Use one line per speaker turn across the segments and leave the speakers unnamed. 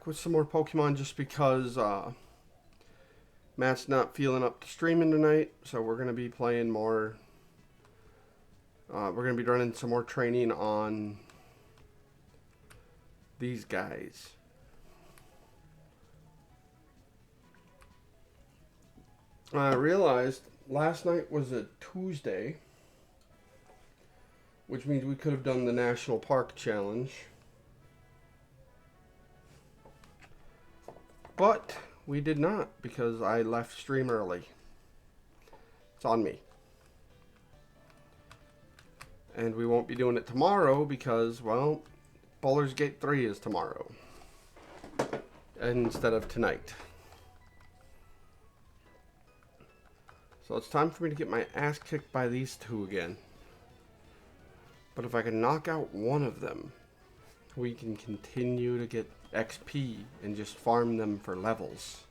with some more Pokemon just because Matt's not feeling up to streaming tonight. So we're going to be playing more. We're going to be running some more training on these guys. I realized last night was a Tuesday, which means we could have done the National Park Challenge. But we did not because I left stream early. It's on me. And we won't be doing it tomorrow because, well, Baldur's Gate 3 is tomorrow instead of tonight. So it's time for me to get my ass kicked by these two again. But if I can knock out one of them, we can continue to get XP and just farm them for levels.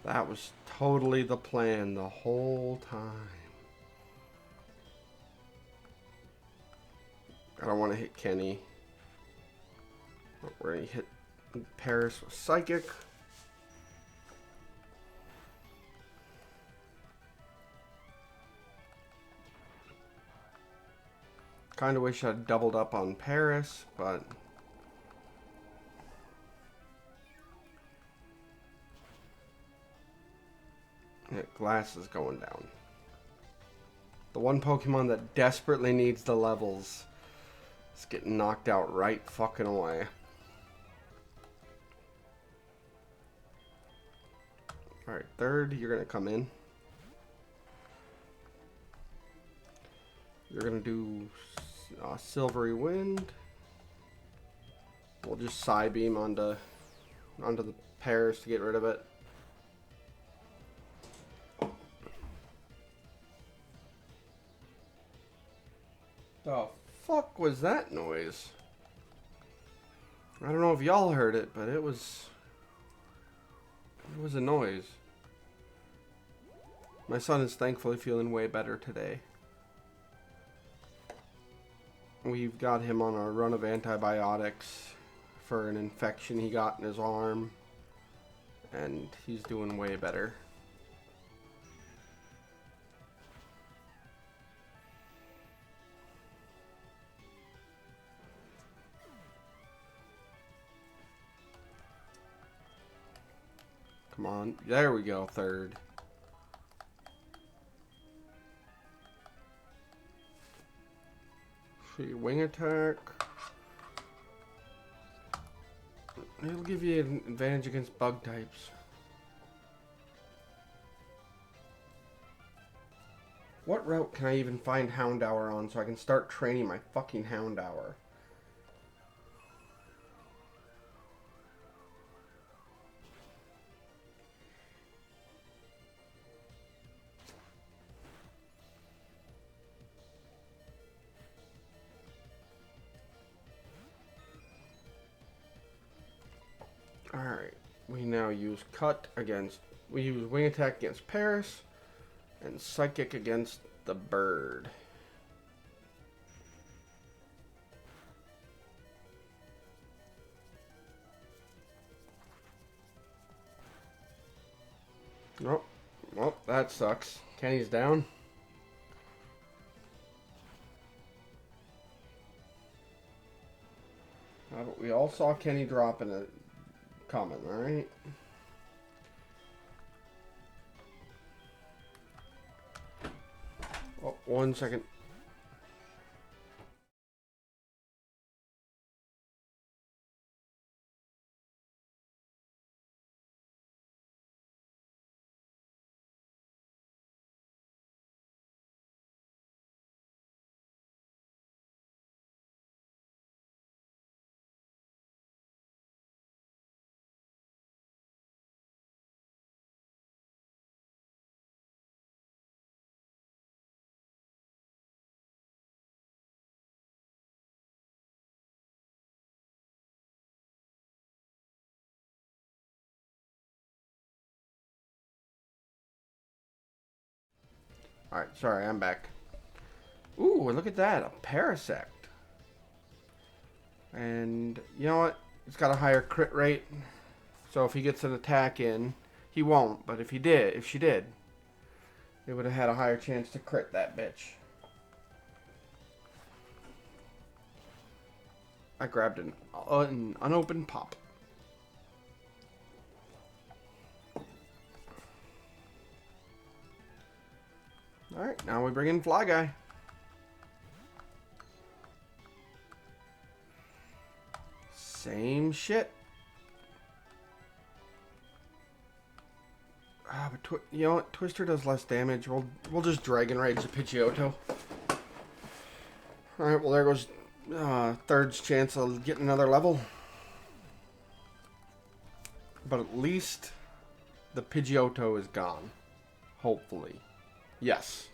That was totally the plan the whole time. I don't want to hit Kenny. We're going to hit Paris with Psychic. Kind of wish I'd doubled up on Paris, but yeah, Glass is going down. The one Pokemon that desperately needs the levels is getting knocked out right fucking away. Alright, third, you're going to come in. You're going to do Silvery Wind. We'll just Psybeam onto the Paris to get rid of it. The fuck was that noise? I don't know if y'all heard it, but it was a noise. My son is thankfully feeling way better today. We've got him on a run of antibiotics for an infection he got in his arm, and he's doing way better. Come on, there we go, third. Wing attack. It'll give you an advantage against bug types. What route can I even find Houndour on so I can start training my fucking Houndour? Alright, we now use we use Wing Attack against Paris, and Psychic against the bird. Oh, well, that sucks. Kenny's down. But we all saw Kenny dropping it. Coming, alright? Oh, 1 second. Alright, sorry, I'm back. Ooh, look at that, a Parasect. And, you know what? it's got a higher crit rate. So if he gets an attack in, he won't. But if he did, if she did, it would have had a higher chance to crit that bitch. I grabbed an unopened pop. Alright, now we bring in Fly Guy. Same shit. But you know what? Twister does less damage. We'll just Dragon Rage the Pidgeotto. Alright, well there goes Third's chance of getting another level. But at least the Pidgeotto is gone. Hopefully. Yes.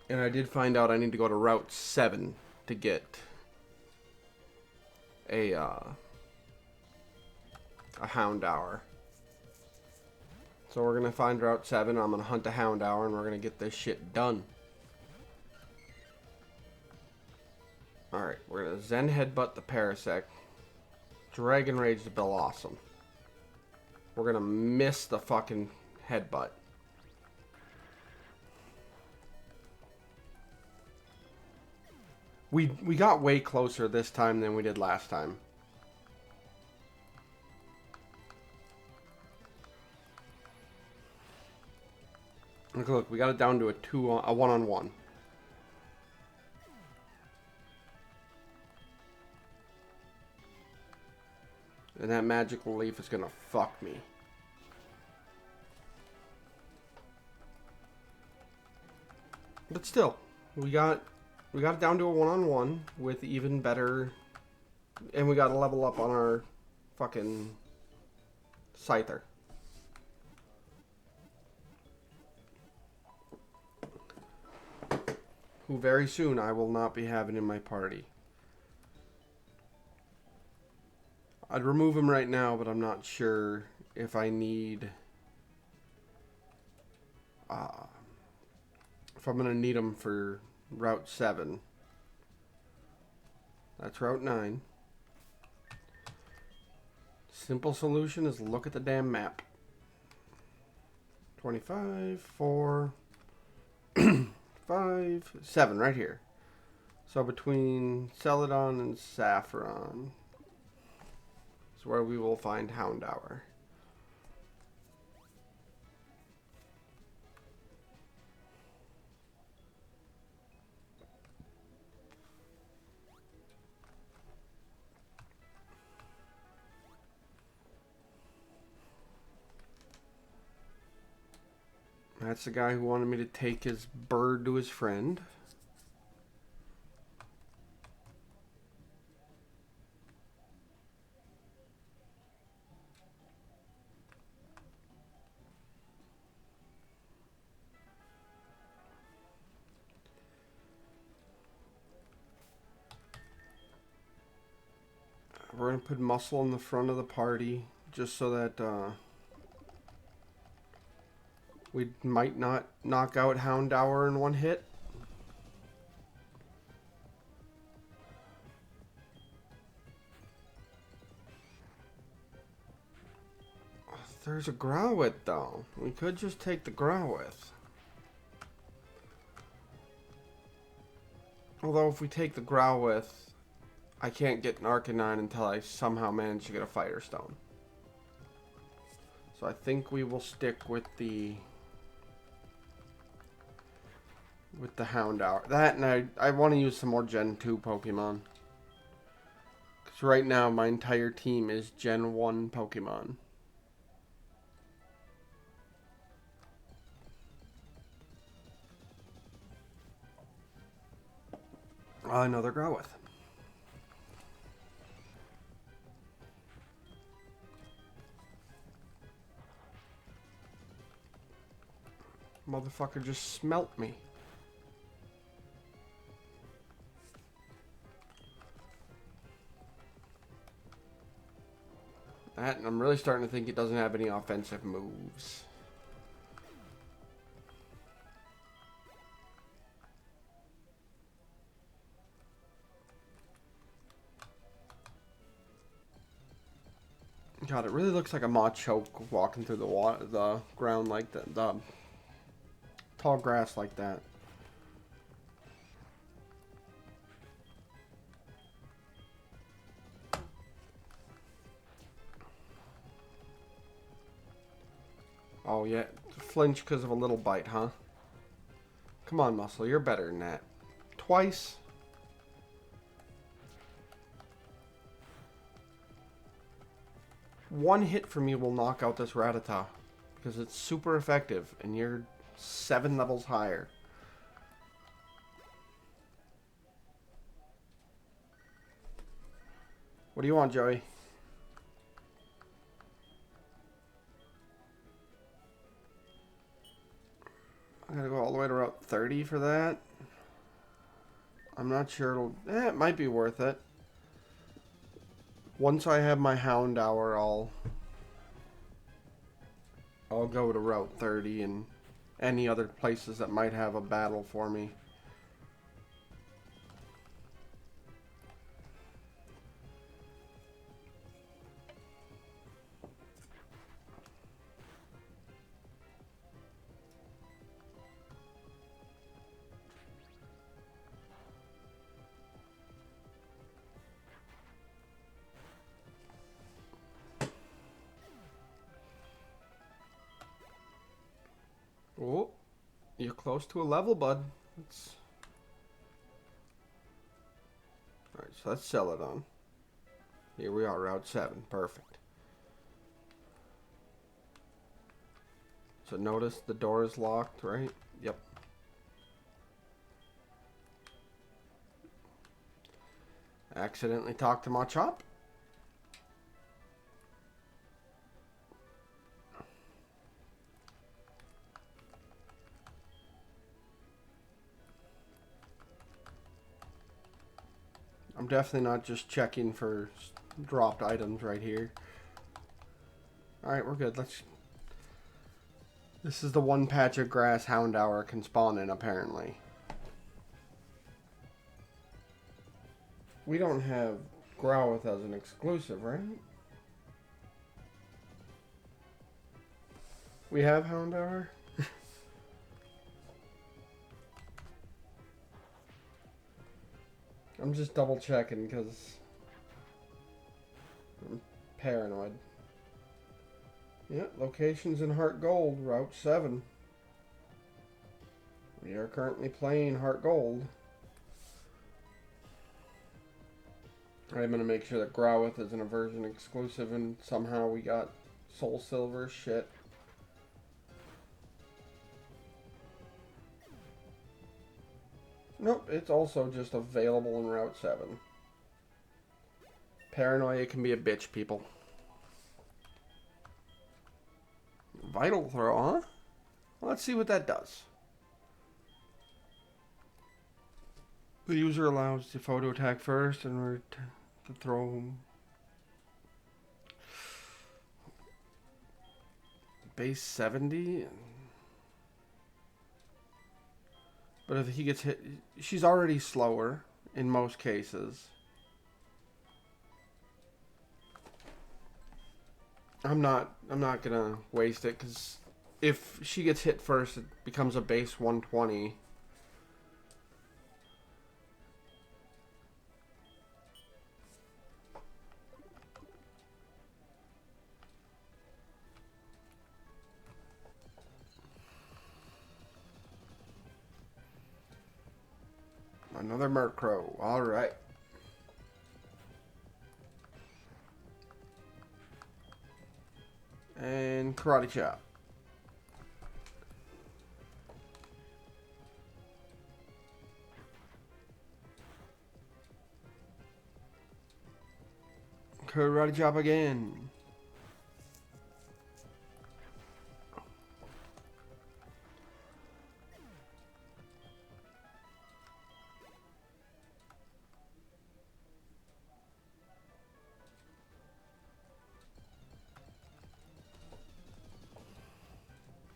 And I did find out I need to go to Route 7 to get a Houndour. So we're going to find Route 7, I'm going to hunt a Houndour, and we're going to get this shit done. Alright, we're going to Zen Headbutt the Parasect. Dragon Rage the Bellossom. We're going to miss the fucking Headbutt. We got way closer this time than we did last time. Look, we got it down to a one-on-one. And that magical leaf is gonna fuck me. But still, we got it down to a one-on-one with even better, and we got to level up on our fucking Scyther. Who very soon I will not be having in my party. I'd remove him right now, but I'm not sure if I need... if I'm going to need him for Route 7. That's Route 9. Simple solution is look at the damn map. 25, 4, 5, 7, right here. So between Celadon and Saffron is where we will find Houndour. That's the guy who wanted me to take his bird to his friend. We're going to put Muscle in the front of the party just so that we might not knock out Houndour in one hit. There's a Growlithe though. We could just take the Growlithe. Although if we take the Growlithe, I can't get an Arcanine until I somehow manage to get a Firestone. So I think we will stick with the Houndour. That, and I want to use some more Gen 2 Pokemon. Because right now my entire team is Gen 1 Pokemon. Another Growlithe. Motherfucker just smelt me. That, and I'm really starting to think it doesn't have any offensive moves. God, it really looks like a Machoke walking through the ground like that. The tall grass like that. Oh, yeah. Flinch because of a little bite, huh? Come on, Muscle. You're better than that. Twice. One hit from me will knock out this Rattata. Because it's super effective. And you're 7 levels higher. What do you want, Joey? I gotta go all the way to Route 30 for that. I'm not sure it'll... it might be worth it. Once I have my Hound Hour, I'll go to Route 30 and any other places that might have a battle for me. Oh, you're close to a level, bud. Alright, so let's sell it on. Here we are, Route 7. Perfect. So notice the door is locked, right? Yep. Accidentally talked to Machop. I'm definitely not just checking for dropped items right here. Alright, we're good. This is the one patch of grass Hound Hour can spawn in, apparently. We don't have Growlithe as an exclusive, right? We have Hound Hour? I'm just double checking because I'm paranoid. Yeah, locations in Heartgold, Route 7. We are currently playing Heartgold. I'm going to make sure that Growlithe is an aversion exclusive and somehow we got Soul Silver. Shit. Nope, it's also just available in Route 7. Paranoia can be a bitch, people. Vital Throw, huh? Well, let's see what that does. The user allows the photo attack first in order to throw base 70. But if he gets hit, she's already slower in most cases. I'm not gonna waste it because if she gets hit first, it becomes a base 120. Another Murkrow. Alright. And Karate Chop. Karate Chop again.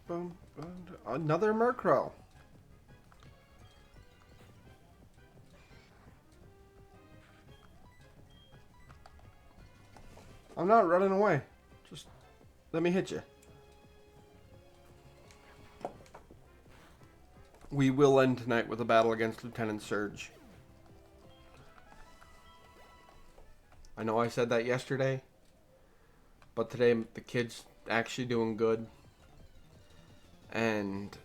Boom, boom, another Murkrow. I'm not running away. Let me hit you. We will end tonight with a battle against Lieutenant Surge. I know I said that yesterday, but today the kid's actually doing good. And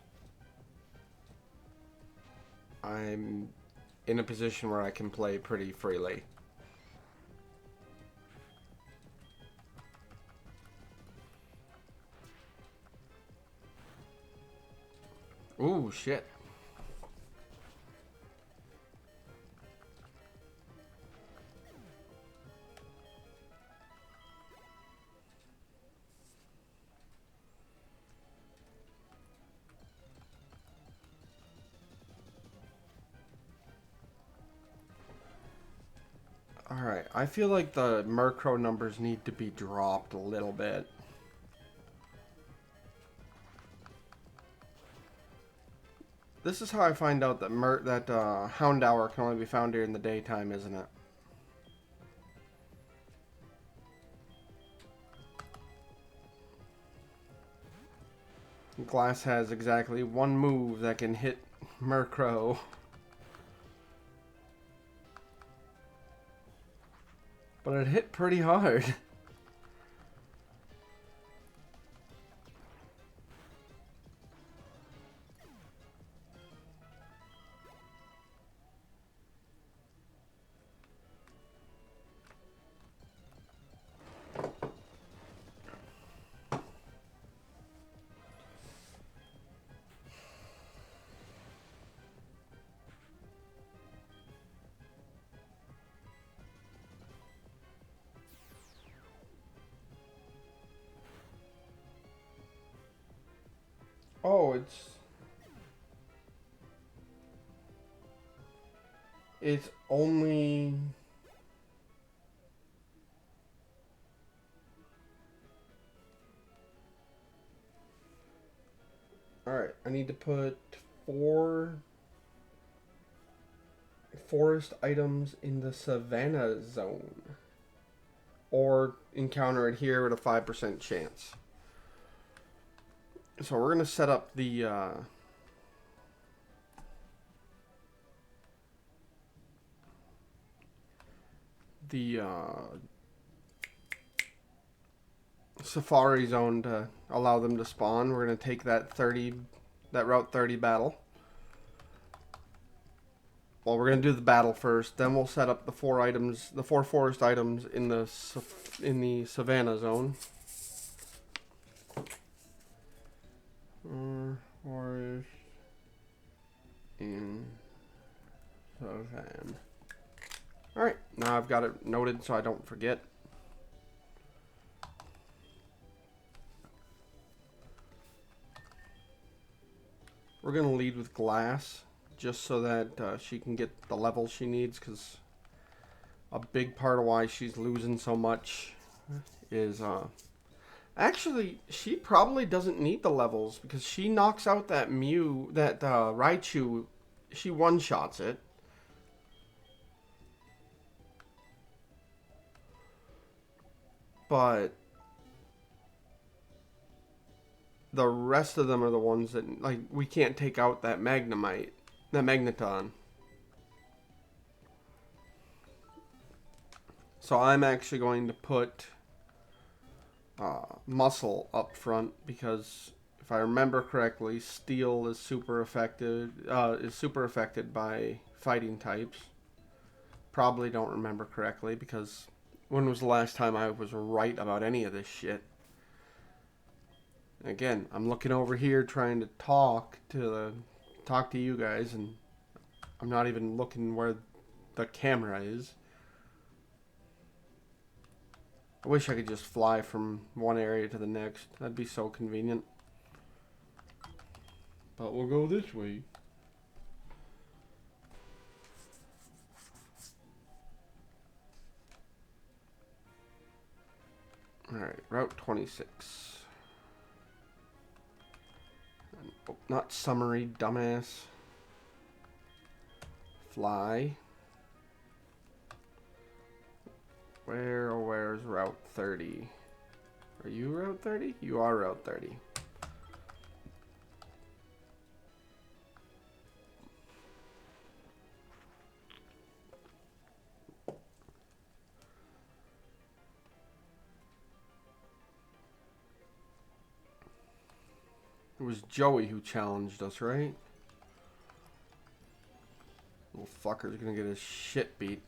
I'm in a position where I can play pretty freely. Ooh, shit. Alright, I feel like the Murkrow numbers need to be dropped a little bit. This is how I find out that Houndour can only be found here in the daytime, isn't it? Glass has exactly one move that can hit Murkrow. But it hit pretty hard. Oh, it's only... Alright, I need to put 4 forest items in the Savannah zone. Or encounter it here with a 5% chance. So we're going to set up the... Safari zone to allow them to spawn. We're going to take that Route 30 battle. Well, we're going to do the battle first, then we'll set up the 4 forest items in the Savannah zone. Forest in Savannah. Alright, now I've got it noted so I don't forget. We're going to lead with Glass, just so that she can get the level she needs, because a big part of why she's losing so much is... Actually, she probably doesn't need the levels, because she knocks out that Raichu, she one-shots it. But the rest of them are the ones that, like, we can't take out that Magneton. So I'm actually going to put Muscle up front, because if I remember correctly, Steel is super affected by fighting types. Probably don't remember correctly, because when was the last time I was right about any of this shit? Again, I'm looking over here trying to talk to you guys, and I'm not even looking where the camera is. I wish I could just fly from one area to the next. That'd be so convenient. But we'll go this way. Alright, Route 26. Oh, not summary, dumbass. Fly. Where's Route 30? Are you Route 30? You are Route 30. It was Joey who challenged us, right? Little fucker's gonna get his shit beat.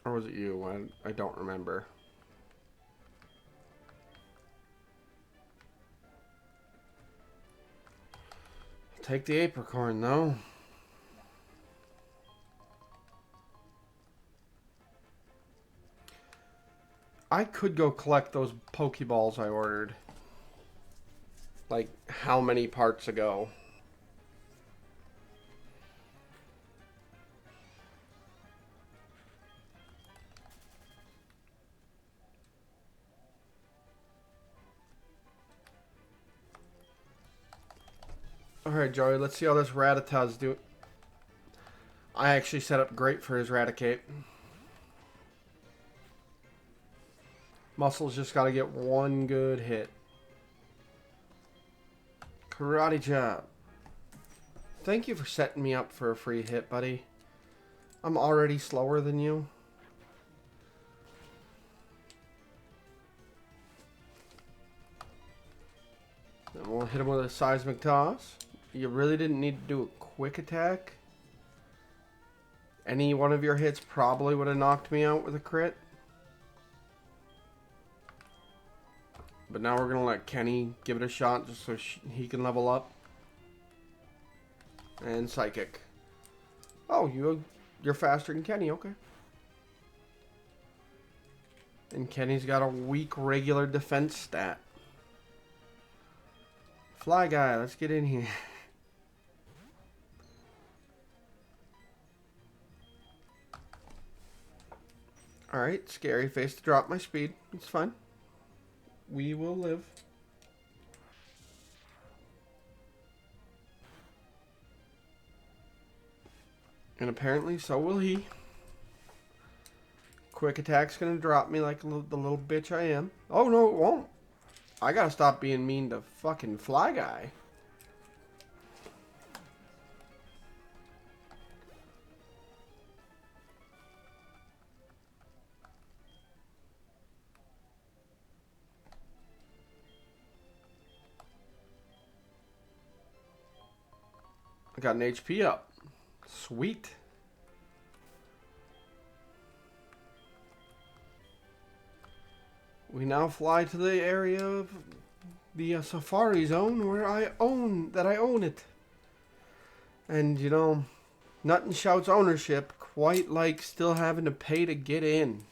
Or was it you? I don't remember. Take the apricorn, though. I could go collect those Pokeballs I ordered. Like, how many parts ago? Alright, Joey, let's see how this Rattata's doing. I actually set up great for his Raticate. Muscle's just got to get one good hit. Karate chop. Thank you for setting me up for a free hit, buddy. I'm already slower than you. Then we'll hit him with a seismic toss. You really didn't need to do a quick attack. Any one of your hits probably would have knocked me out with a crit. But now we're going to let Kenny give it a shot just so he can level up. And Psychic. Oh, you're faster than Kenny, okay. And Kenny's got a weak regular defense stat. Fly guy, let's get in here. Alright, scary face to drop my speed. It's fine. We will live. And apparently so will he. Quick attack's gonna drop me like the little bitch I am. Oh no, it won't. I gotta stop being mean to fucking Fly Guy. I got an HP up. Sweet. We now fly to the area of the safari zone where I own it. And you know, nothing shouts ownership quite like still having to pay to get in.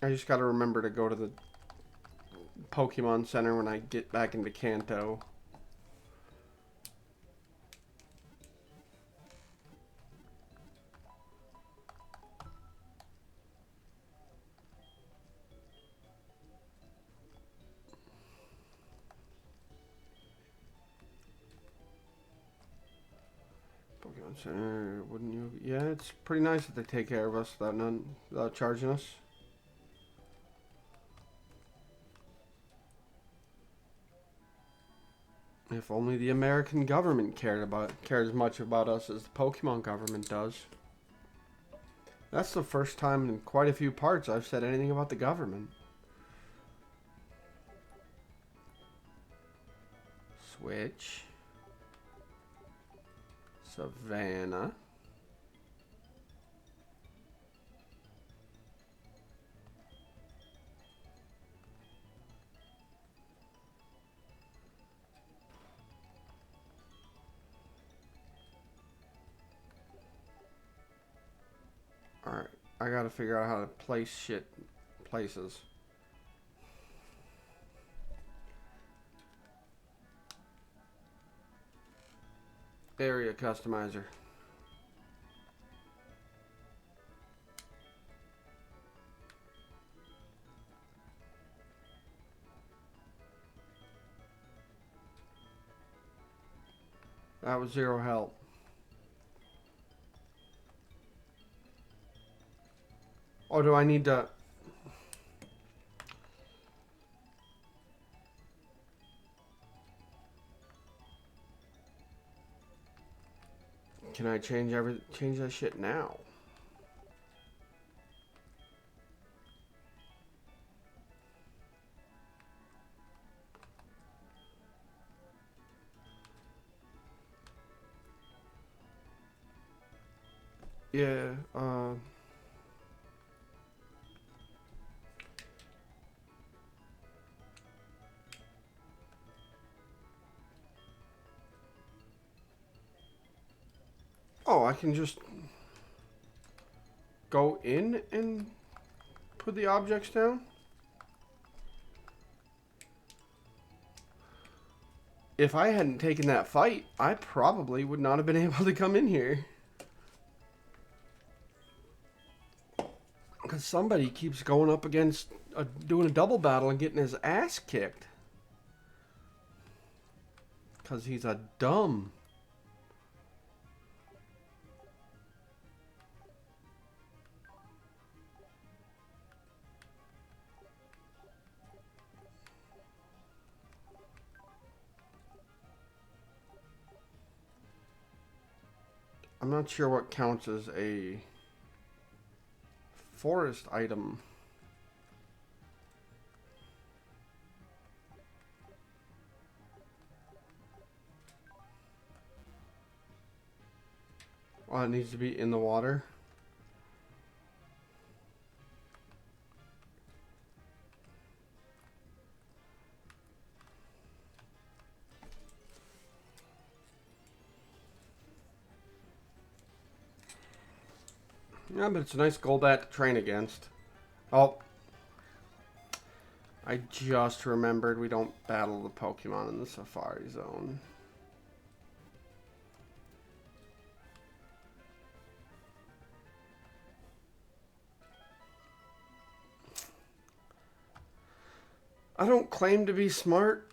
I just gotta remember to go to the Pokemon Center when I get back into Kanto. Pokemon Center, wouldn't you? Yeah, it's pretty nice that they take care of us without charging us. If only the American government cared as much about us as the Pokemon government does. That's the first time in quite a few parts I've said anything about the government. Switch. Savannah. Alright, I gotta figure out how to place shit places. Area customizer. That was 0 help. Oh, do I need to... Can I change that shit now? Yeah, oh, I can just go in and put the objects down? If I hadn't taken that fight, I probably would not have been able to come in here. Because somebody keeps going up against, doing a double battle and getting his ass kicked. Because he's a dumb. I'm not sure what counts as a forest item. Oh, it needs to be in the water. Yeah, but it's a nice Golbat to train against. Oh. I just remembered we don't battle the Pokemon in the Safari Zone. I don't claim to be smart.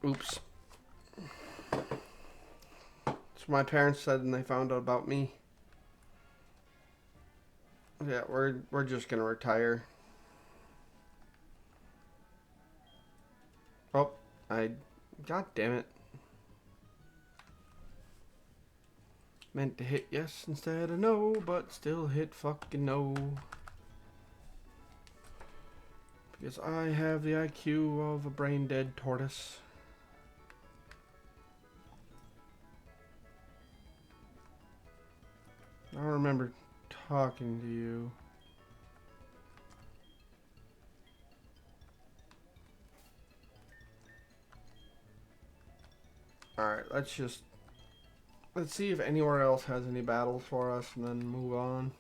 Oops. That's what my parents said when they found out about me. Yeah, we're just gonna retire. Oh, God damn it. Meant to hit yes instead of no, but still hit fucking no. Because I have the IQ of a brain dead tortoise. I don't remember talking to you. Alright, let's see if anywhere else has any battles for us and then move on.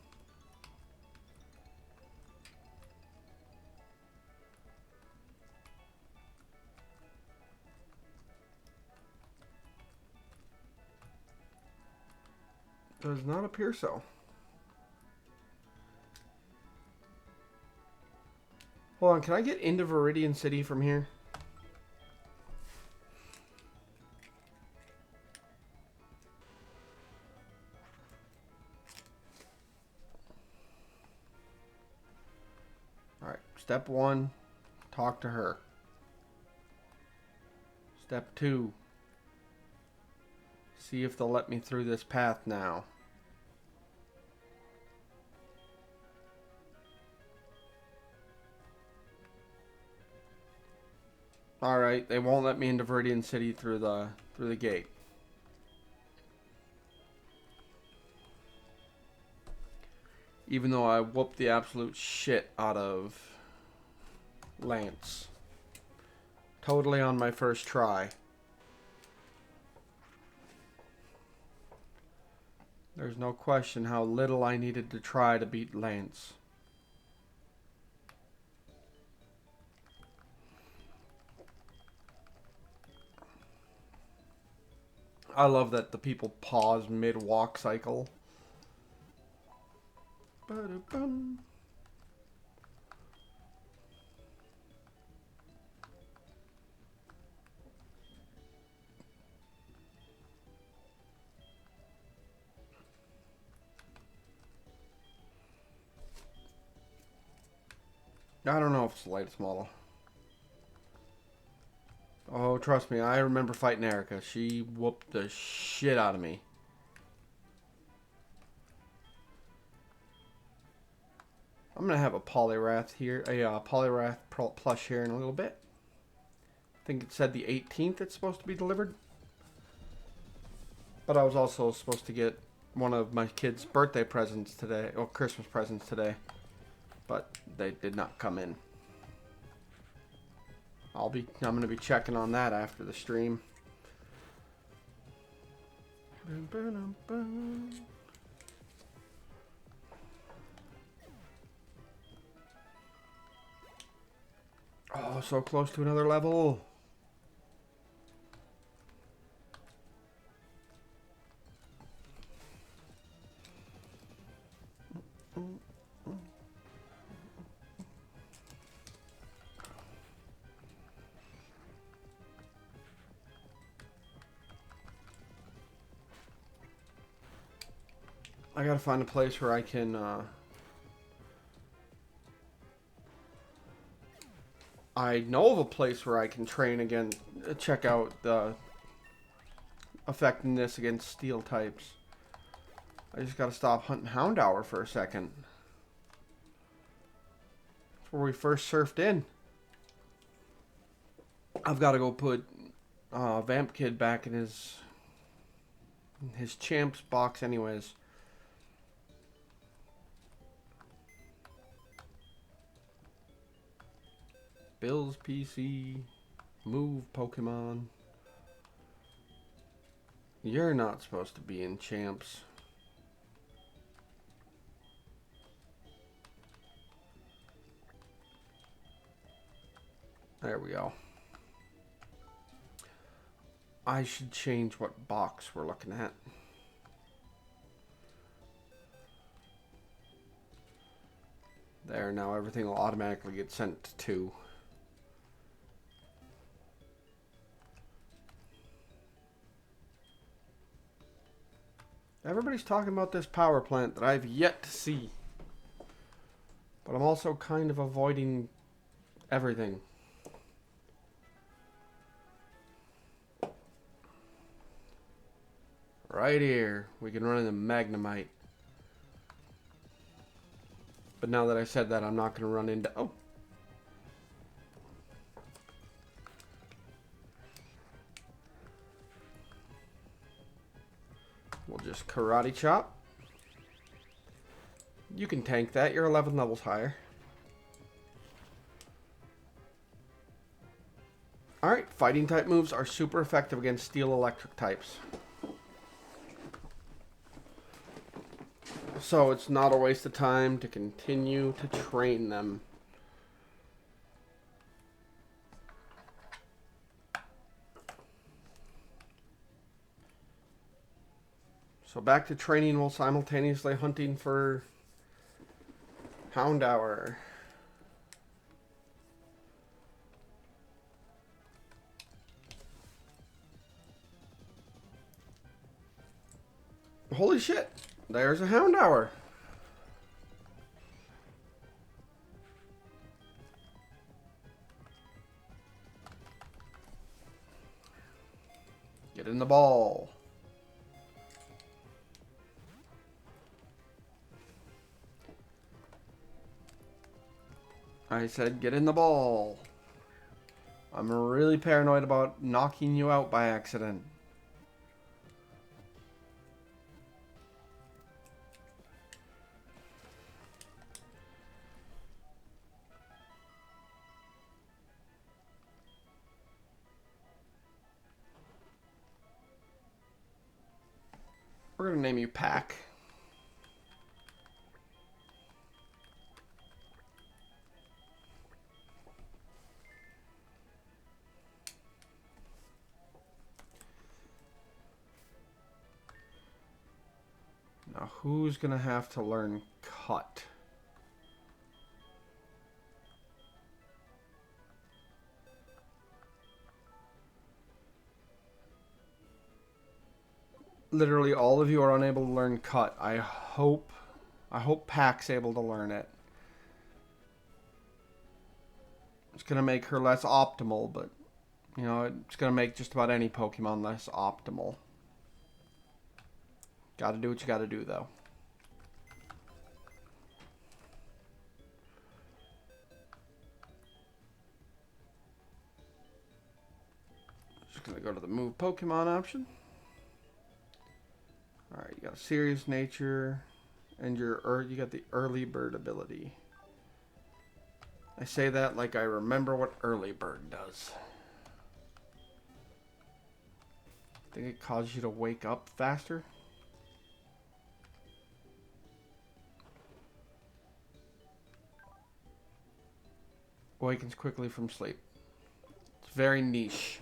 Does not appear so. Hold on, can I get into Viridian City from here? Alright, step 1, talk to her. Step 2, see if they'll let me through this path now. Alright, they won't let me into Viridian City through the gate. Even though I whooped the absolute shit out of Lance. Totally on my first try. There's no question how little I needed to try to beat Lance. I love that the people pause mid-walk cycle. Ba-da-bum. I don't know if it's the latest model. Oh, trust me, I remember fighting Erica. She whooped the shit out of me. I'm going to have a Poliwrath here, a Poliwrath plush here in a little bit. I think it said the 18th it's supposed to be delivered. But I was also supposed to get one of my kids' birthday presents today, or Christmas presents today. But they did not come in. I'm going to be checking on that after the stream. Oh, so close to another level. I gotta find a place where I can I know of a place where I can train again, check out the effectiveness against steel types. I just gotta stop hunting Houndour for a second. That's where we first surfed in. I've gotta go put Vamp Kid back in his champs box anyways. Bill's PC. Move Pokemon. You're not supposed to be in champs. There we go. I should change what box we're looking at. There, now everything will automatically get sent to. Everybody's talking about this power plant that I've yet to see. But I'm also kind of avoiding everything. Right here, we can run into Magnemite. But now that I said that, I'm not going to run into... Oh! We'll just Karate Chop. You can tank that. You're 11 levels higher. Alright, fighting type moves are super effective against steel electric types. So it's not a waste of time to continue to train them. So back to training while simultaneously hunting for Houndour. Holy shit! There's a Houndour. Get in the ball. I said get in the ball. I'm really paranoid about knocking you out by accident. We're gonna name you Pack. Now who's gonna have to learn Cut? Literally all of you are unable to learn Cut. I hope Pack's able to learn it.
It's going to make her less optimal, but, you know, it's going to make just about any Pokemon less optimal. Gotta do what you gotta do, though. Just gonna go to the move Pokemon option. Alright, you got a serious nature, and you got the early bird ability. I say that like I remember what early bird does. I think it causes you to wake up faster. Awakens quickly from sleep. It's very niche.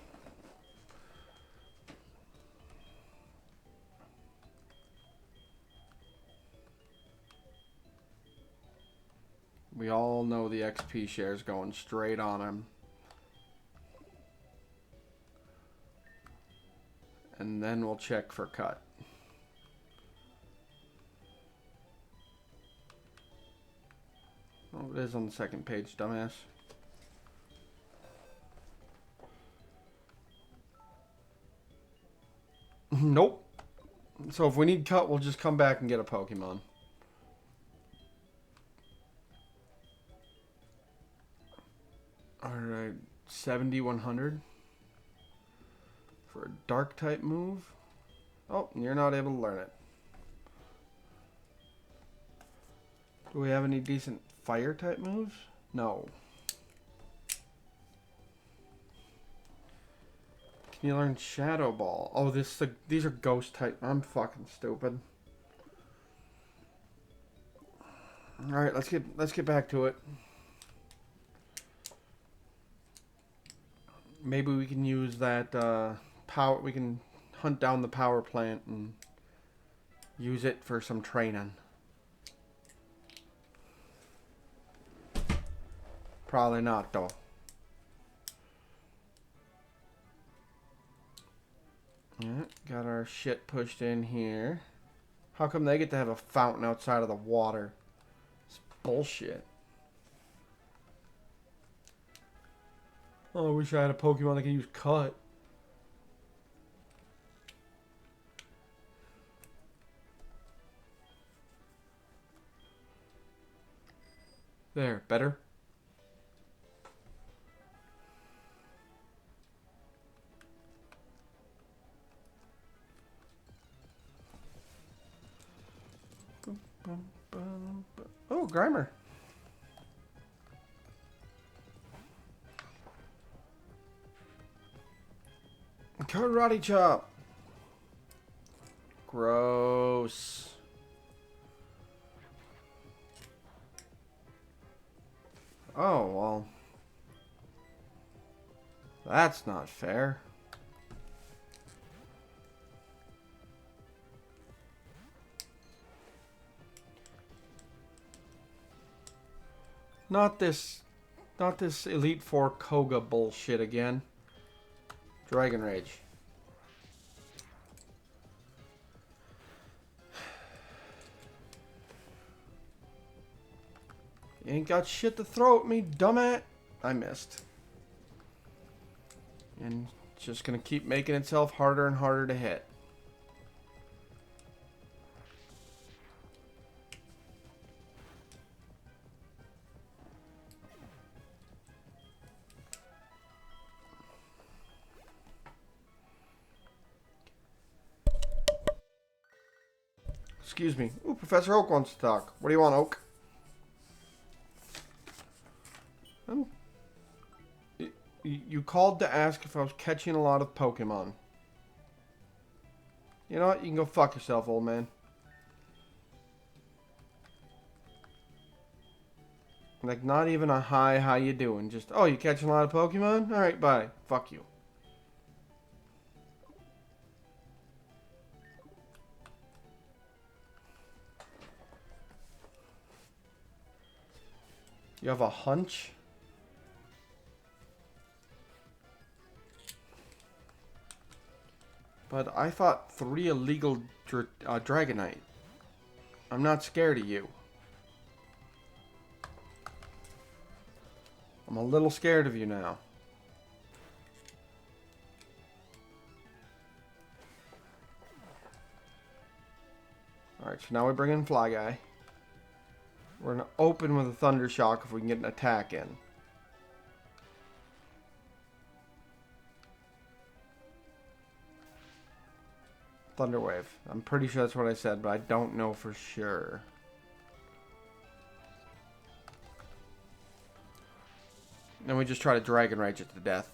We all know the XP share is going straight on him. And then we'll check for cut. Oh, it is on the second page, dumbass. Nope. So if we need cut, we'll just come back and get a Pokemon. Alright, 7100 for a dark type move. Oh, you're not able to learn it. Do we have any decent fire type moves? No. Can you learn Shadow Ball? Oh, these are ghost type. I'm fucking stupid. Alright, let's get back to it. Maybe we can use that power. We can hunt down the power plant and use it for some training. Probably not, though. Yeah, got our shit pushed in here. How come they get to have a fountain outside of the water? It's bullshit. Oh, I wish I had a Pokemon that could use cut. There, better? Oh, Grimer. Karate chop. Gross. Oh, well. That's not fair. Not this Elite Four Koga bullshit again. Dragon Rage. You ain't got shit to throw at me, dumbass. I missed. And it's just gonna keep making itself harder and harder to hit. Excuse me. Ooh, Professor Oak wants to talk. What do you want, Oak? You called to ask if I was catching a lot of Pokemon. You know what? You can go fuck yourself, old man. Like, not even a hi, how you doing? Just, oh, you catching a lot of Pokemon? Alright, bye. Fuck you. You have a hunch? But I fought 3 illegal Dragonite. I'm not scared of you. I'm a little scared of you now. Alright, so now we bring in Fly Guy. We're going to open with a Thunder Shock if we can get an attack in. Thunder Wave. I'm pretty sure that's what I said, but I don't know for sure. Then we just try to Dragon Rage it to death.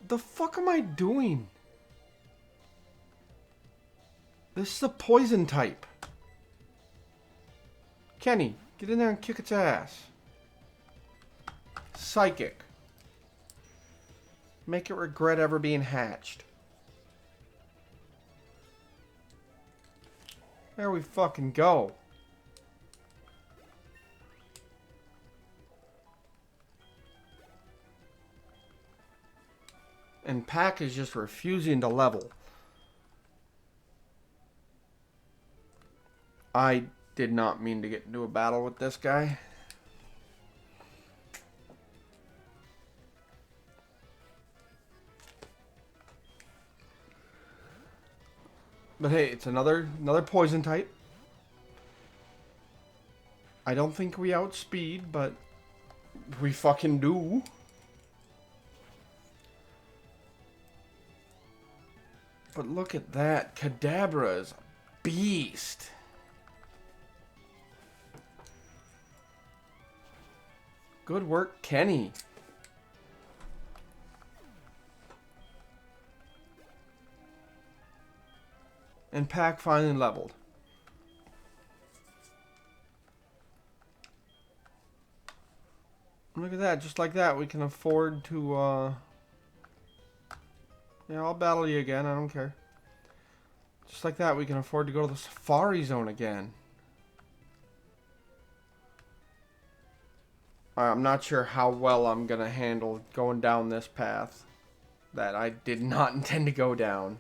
The fuck am I doing? This is a poison type. Kenny, get in there and kick its ass. Psychic. Make it regret ever being hatched. There we fucking go. And Pack is just refusing to level. I did not mean to get into a battle with this guy. But hey, it's another poison type. I don't think we outspeed, but we fucking do. But look at that. Kadabra is a beast. Good work, Kenny. And Pack finally leveled. Look at that. Just like that, we can afford to... Yeah, I'll battle you again. I don't care. Just like that, we can afford to go to the Safari Zone again. I'm not sure how well I'm going to handle going down this path that I did not intend to go down.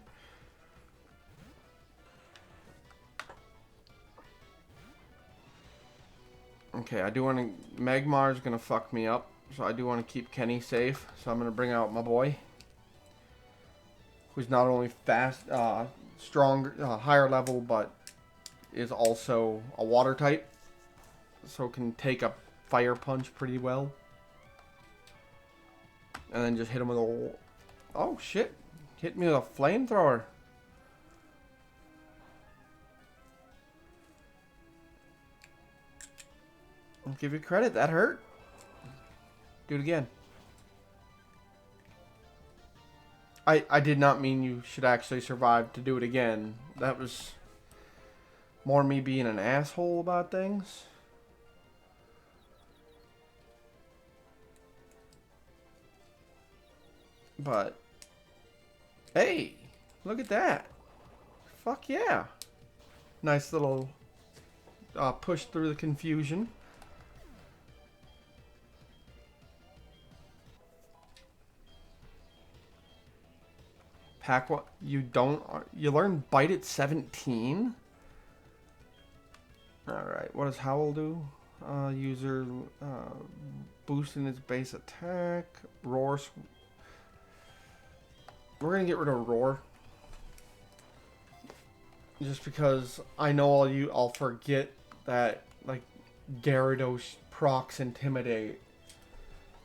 Okay, I do want to... Magmar's going to fuck me up, so I do want to keep Kenny safe. So I'm going to bring out my boy, who's not only fast, stronger, higher level, but is also a water type, so can take a fire punch pretty well. And then just hit him with a... Oh shit, hit me with a flamethrower. I'll give you credit, that hurt. Do it again. I did not mean you should actually survive to do it again. That was more me being an asshole about things. But, hey, look at that. Fuck yeah. Nice little push through the confusion. Pack what you don't... You learn Bite at 17? Alright, what does Howl do? User boosting its base attack. Roar. We're gonna get rid of Roar. Just because I know I'll forget that, like, Gyarados procs Intimidate.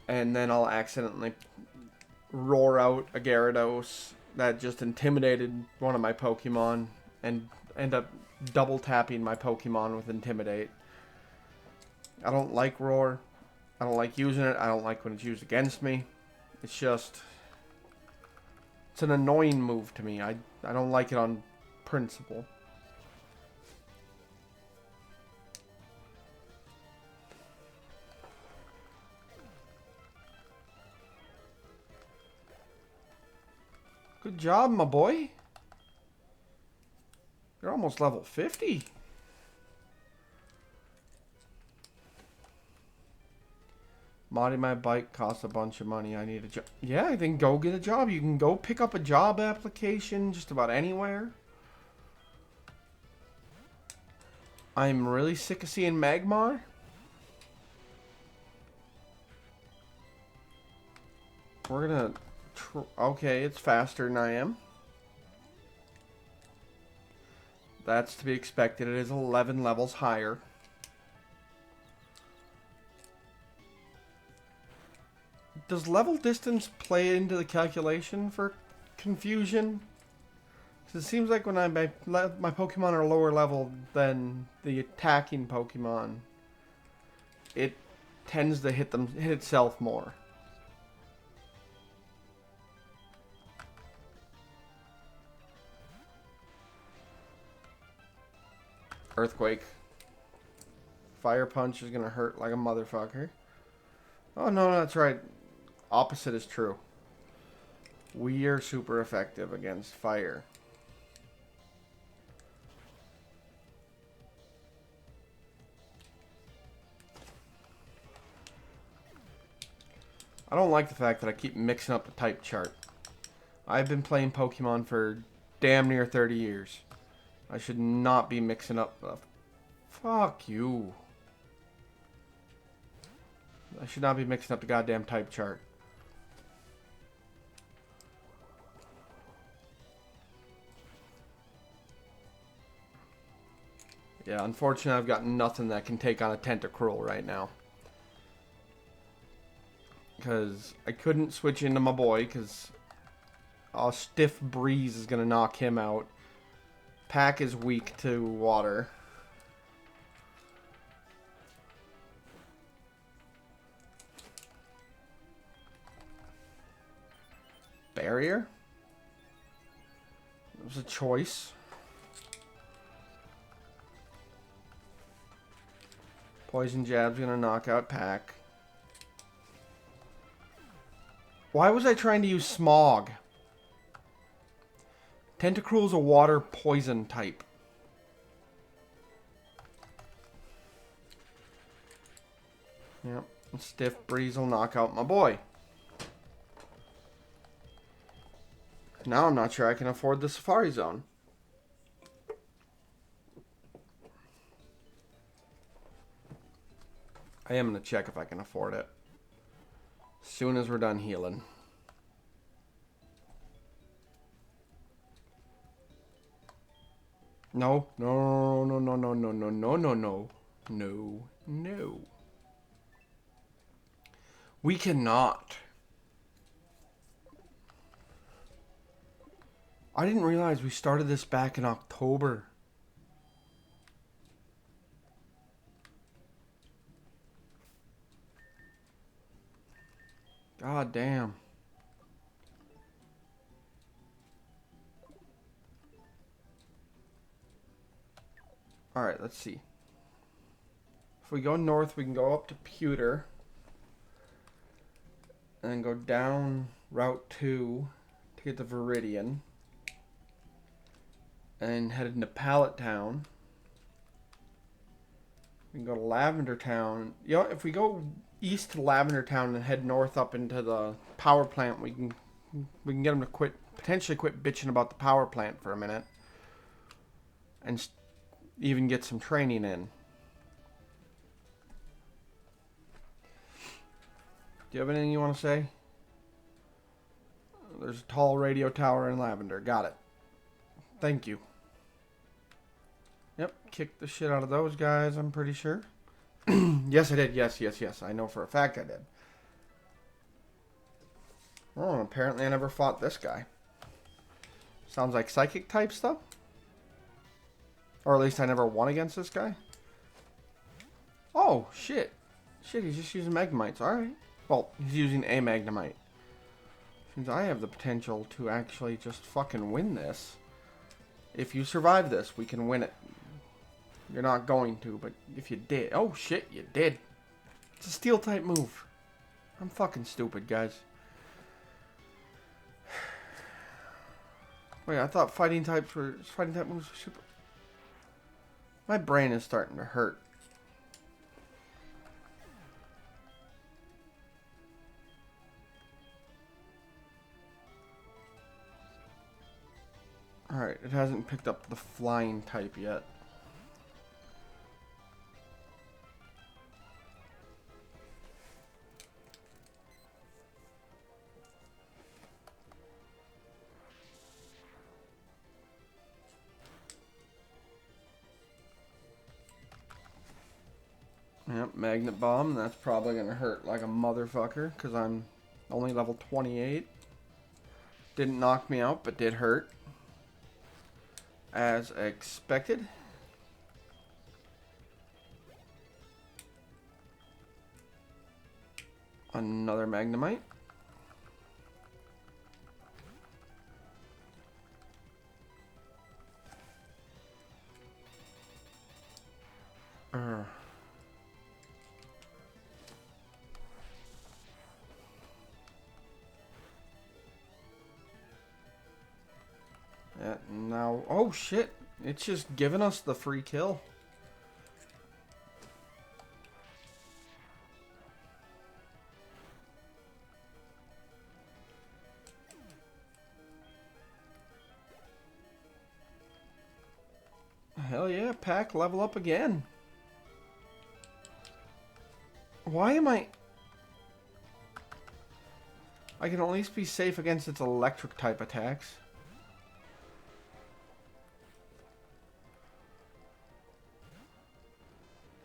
And then I'll accidentally roar out a Gyarados that just intimidated one of my Pokemon and end up double tapping my Pokemon with Intimidate. I don't like Roar. I don't like using it. I don't like when it's used against me. It's just... It's an annoying move to me. I don't like it on principle. Good job, my boy. You're almost level 50. Modding my bike costs a bunch of money. I need a job. Yeah, then go get a job. You can go pick up a job application just about anywhere. I'm really sick of seeing Magmar. We're gonna... Okay, it's faster than I am. That's to be expected. It is 11 levels higher. Does level distance play into the calculation for confusion? Because it seems like when my Pokemon are lower level than the attacking Pokemon, it tends to hit itself more. Earthquake. Fire Punch is gonna hurt like a motherfucker. Oh no, that's right. Opposite is true. We are super effective against fire. I don't like the fact that I keep mixing up the type chart. I've been playing Pokemon for damn near 30 years. I should not be mixing up the... Fuck you. I should not be mixing up the goddamn type chart. Yeah, unfortunately I've got nothing that can take on a Tentacruel right now. Because I couldn't switch into my boy because a stiff breeze is going to knock him out. Pack is weak to water. Barrier? It was a choice. Poison Jab's going to knock out Pack. Why was I trying to use Smog? Tentacruel's a water poison type. Yep. Stiff Breeze will knock out my boy. Now I'm not sure I can afford the Safari Zone. I am going to check if I can afford it. As soon as we're done healing. No, no, no, no, no, no, no, no, no, no, no, no. We cannot. I didn't realize we started this back in October. God damn. Alright, let's see. If we go north, we can go up to Pewter. And then go down Route 2 to get to Viridian. And head into Pallet Town. We can go to Lavender Town. You know, if we go east to Lavender Town and head north up into the power plant, we can get them to potentially quit bitching about the power plant for a minute. And even get some training in. Do you have anything you want to say? There's a tall radio tower in Lavender. Got it. Thank you. Yep, kicked the shit out of those guys, I'm pretty sure. Yes, I did. Yes, yes, yes. I know for a fact I did. Oh, apparently I never fought this guy. Sounds like psychic type stuff. Or at least I never won against this guy. Oh, shit. Shit, he's just using Magnemites. Alright. Well, he's using a Magnemite. Means I have the potential to actually just fucking win this. If you survive this, we can win it. You're not going to, but if you did... Oh, shit, you did. It's a steel type move. I'm fucking stupid, guys. Wait, I thought fighting type moves were super... My brain is starting to hurt. Alright, it hasn't picked up the flying type yet. Yep, magnet bomb. That's probably going to hurt like a motherfucker because I'm only level 28. Didn't knock me out, but did hurt. As expected. Another magnemite. Yeah, now, oh shit, it's just giving us the free kill. Hell yeah, pack, level up again. Why am I can at least be safe against its electric type attacks.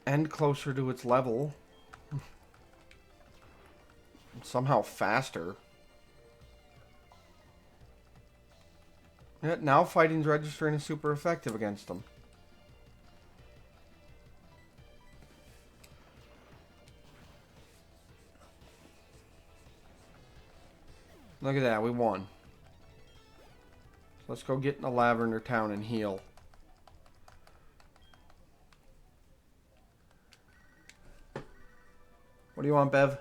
And closer to its level. Somehow faster. Yet now fighting's registering as super effective against them. Look at that, we won. So let's go get in the Lavender Town and heal. What do you want, Bev?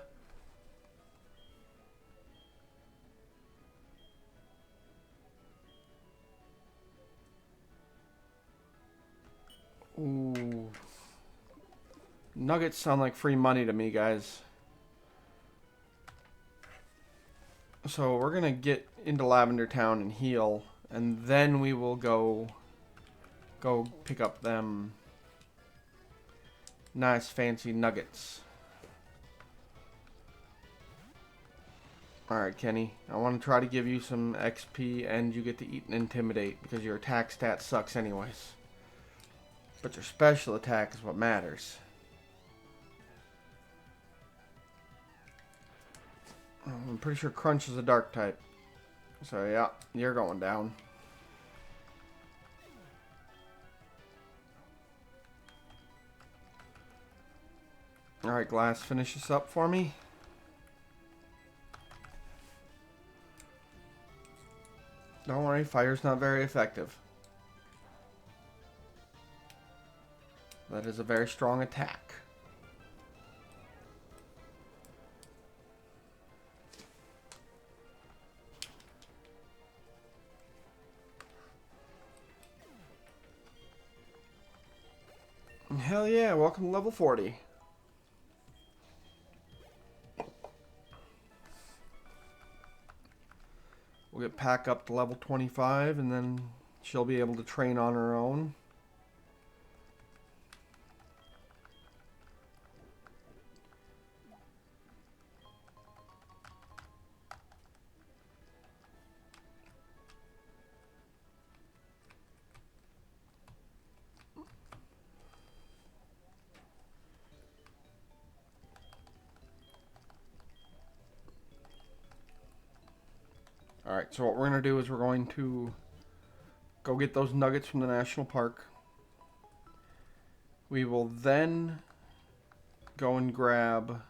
Ooh. Nuggets sound like free money to me, guys. So we're going to get into Lavender Town and heal. And then we will go pick up them nice fancy nuggets. Alright, Kenny. I want to try to give you some XP and you get to eat and intimidate because your attack stat sucks anyways. But your special attack is what matters. I'm pretty sure Crunch is a dark type. So yeah, you're going down. Alright, Glass, finish this up for me. Don't worry, fire's not very effective. That is a very strong attack. Hell yeah, welcome to level 40. We'll get Pack up to level 25 and then she'll be able to train on her own. Alright, so what we're going to do is we're going to go get those nuggets from the national park. We will then go and grab...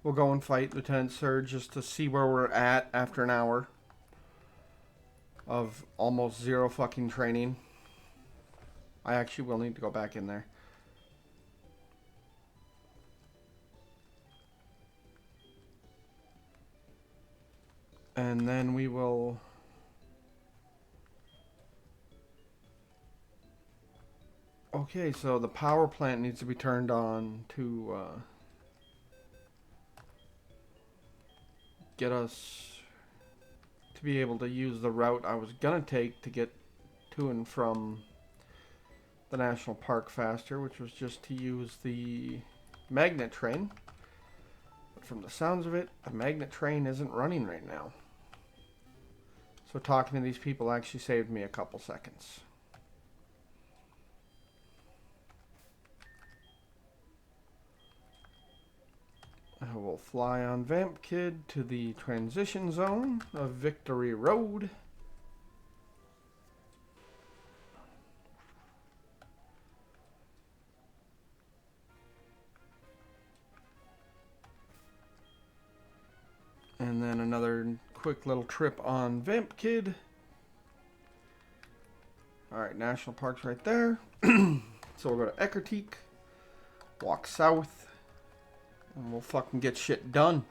We'll go and fight Lieutenant Surge just to see where we're at after an hour of almost zero fucking training. I actually will need to go back in there. And then we will... Okay, so the power plant needs to be turned on to get us to be able to use the route I was gonna take to get to and from the national park faster, which was just to use the magnet train. But from the sounds of it, the magnet train isn't running right now. So talking to these people actually saved me a couple seconds. I will fly on Vamp Kid to the transition zone of Victory Road. And then another quick little trip on Vamp Kid. Alright, National Park's right there. So we'll go to Eckerteak, walk south, and we'll fucking get shit done.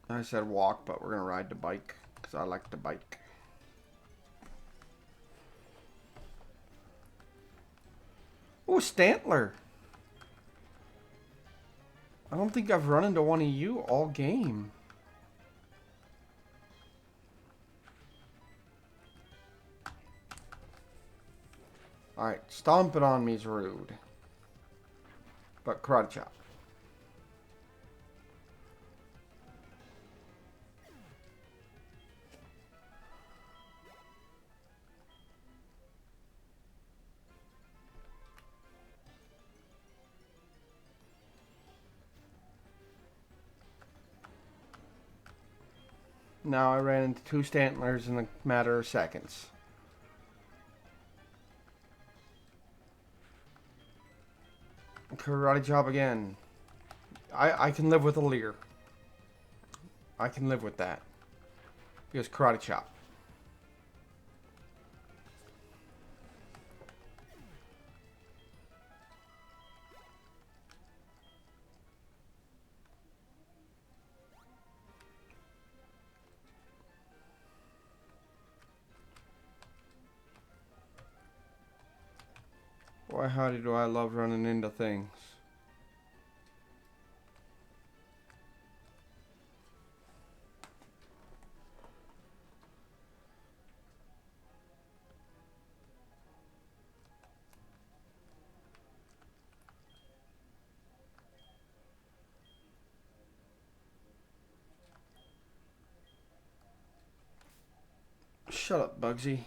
I said walk, but we're gonna ride the bike, because I like the bike. Oh, Stantler. I don't think I've run into one of you all game. Alright, stomping on me's rude. But karate chop. Now I ran into two Stantlers in a matter of seconds. Karate chop again. I can live with a leer. I can live with that. Because karate chop. Boy, howdy do I love running into things. Shut up, Bugsy.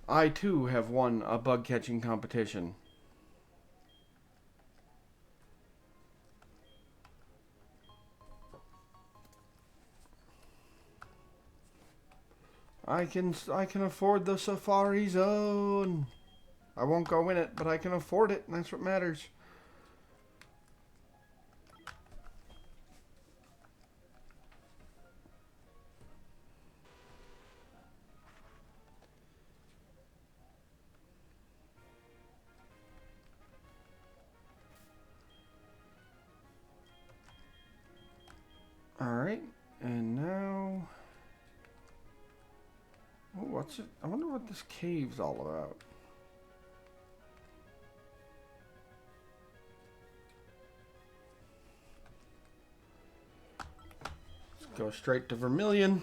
I too have won a bug catching competition. I can afford the Safari Zone. I won't go in it, but I can afford it, and that's what matters. Alright, and now... Oh, what's it? I wonder what this cave's all about. Let's go straight to Vermilion.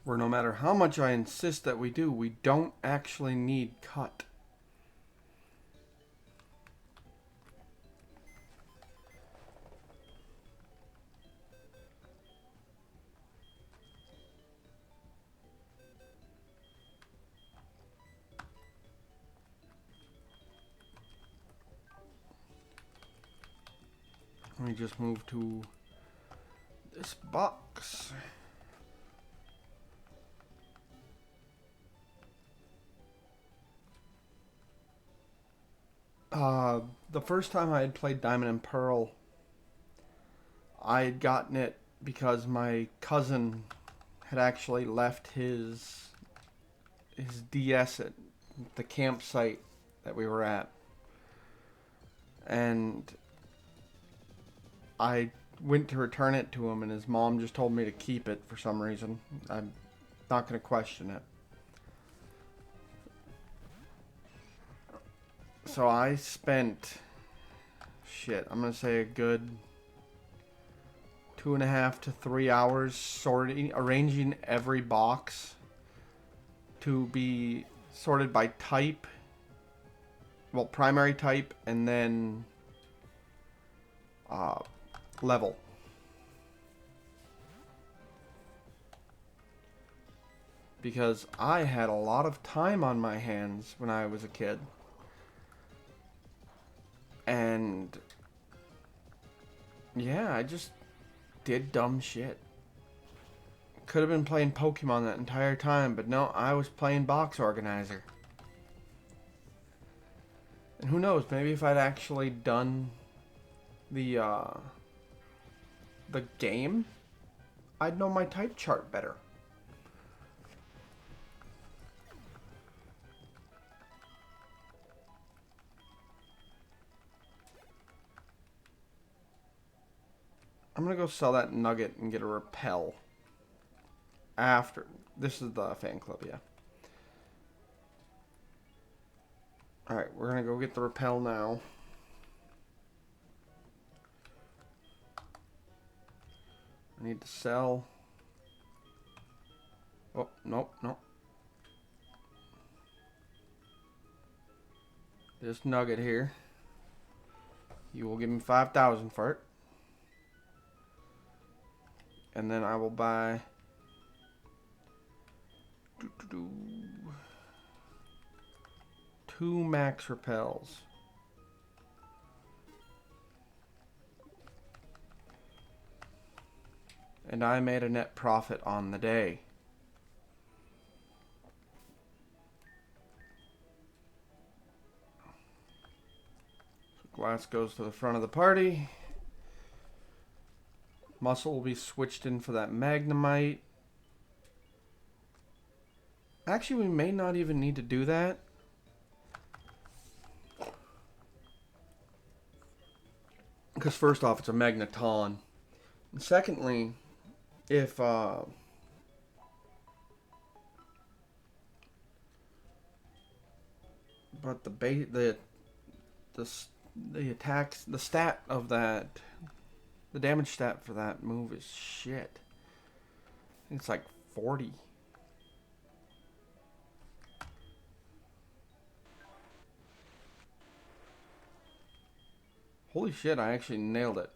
Where no matter how much I insist that we do, we don't actually need cut. Let me just move to this box. The first time I had played Diamond and Pearl, I had gotten it because my cousin had actually left his DS at the campsite that we were at. And I went to return it to him, and his mom just told me to keep it for some reason. I'm not going to question it. so I spent, shit, I'm gonna say a good 2.5 to 3 hours arranging every box to be sorted by type. Well, primary type, and then level. Because I had a lot of time on my hands when I was a kid. And yeah, I just did dumb shit. Could have been playing Pokemon that entire time, but no, I was playing Box Organizer. And who knows, maybe if I'd actually done the game, I'd know my type chart better. I'm gonna go sell that nugget and get a repel. After. This is the fan club, yeah. Alright, we're gonna go get the repel now. I need to sell. Oh, nope, nope. This nugget here. You will give me 5,000 for it. And then I will buy 2 max repels. And I made a net profit on the day. So glass goes to the front of the party. Muscle will be switched in for that Magnemite. Actually, we may not even need to do that. Because first off, it's a Magneton. And secondly, if but the attacks, the stat of that, the damage stat for that move is shit. I think it's like 40. Holy shit, I actually nailed it.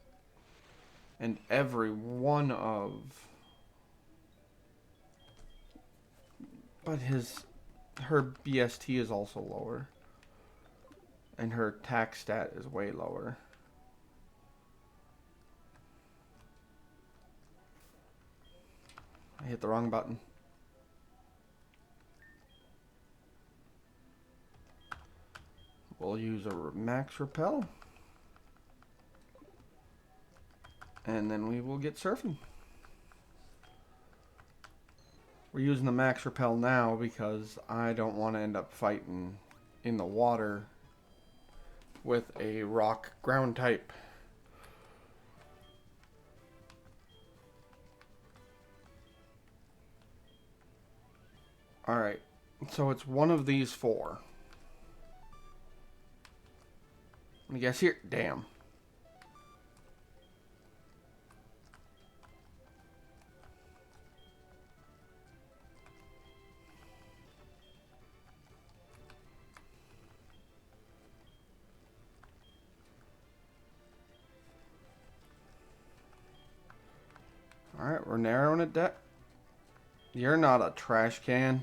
And every one of... But her BST is also lower. And her attack stat is way lower. I hit the wrong button. We'll use a max repel. And then we will get surfing. We're using the max repel now because I don't want to end up fighting in the water with a rock ground type. Alright, so it's one of these 4. Let me guess here. Damn. Alright, we're narrowing it down. You're not a trash can.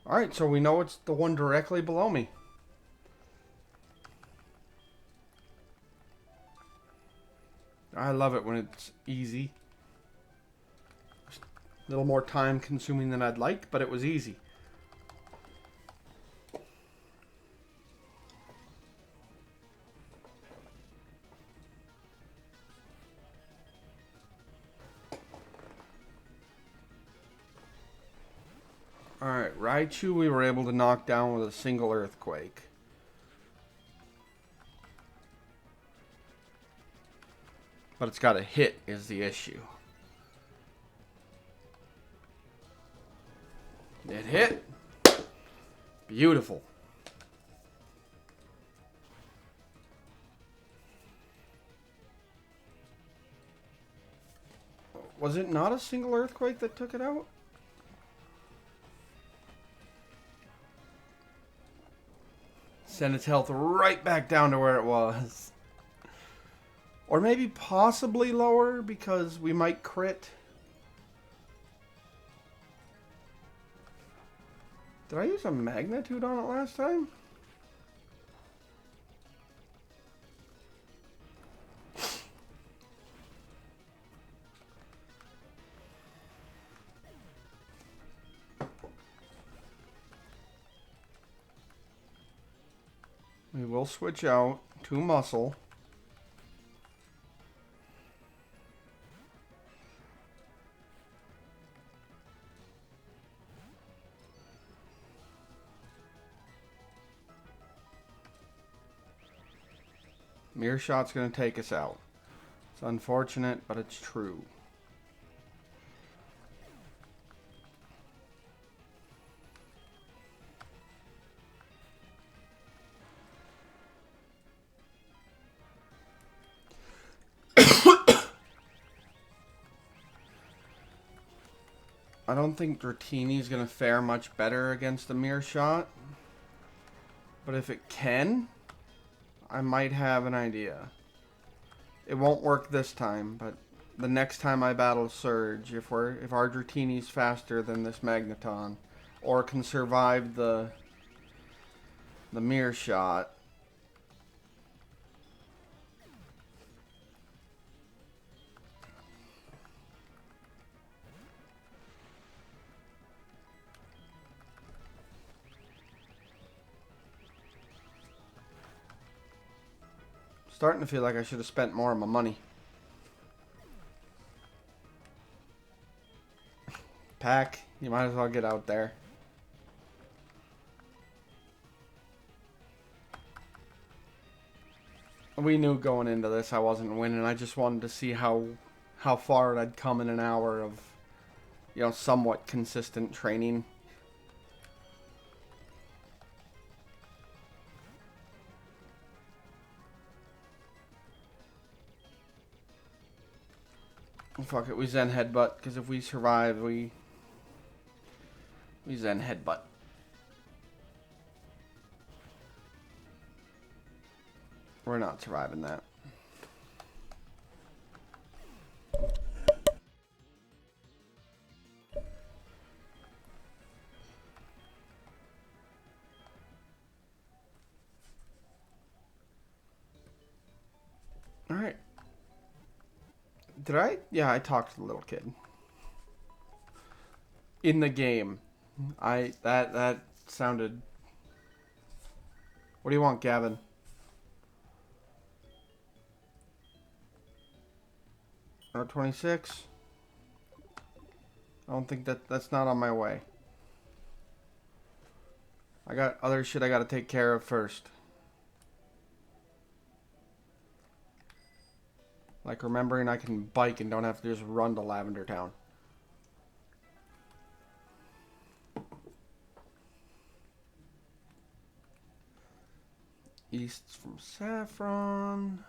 Alright, so we know it's the one directly below me. I love it when it's easy. A little more time consuming than I'd like, but it was easy. Alright, Raichu we were able to knock down with a single earthquake. But it's got a hit is the issue. It hit. Beautiful. Was it not a single earthquake that took it out? Send its health right back down to where it was. Or maybe possibly lower because we might crit. Did I use a magnitude on it last time? We will switch out to muscle. Mirror shot's going to take us out. It's unfortunate, but it's true. I don't think Dratini's going to fare much better against the mirror shot. But if it can, I might have an idea. It won't work this time, but the next time I battle Surge, if our Dratini's faster than this Magneton, or can survive the mirror shot, starting to feel like I should have spent more of my money. Pack, you might as well get out there. We knew going into this I wasn't winning. I just wanted to see how far I'd come in an hour of, you know, somewhat consistent training. Fuck it, we Zen Headbutt, because if we survive, we Zen Headbutt. We're not surviving that. Alright. Did I? Yeah, I talked to the little kid. In the game. That sounded... What do you want, Gavin? R26? I don't think that's not on my way. I got other shit I gotta take care of first. Like remembering I can bike and don't have to just run to Lavender Town. East from Saffron.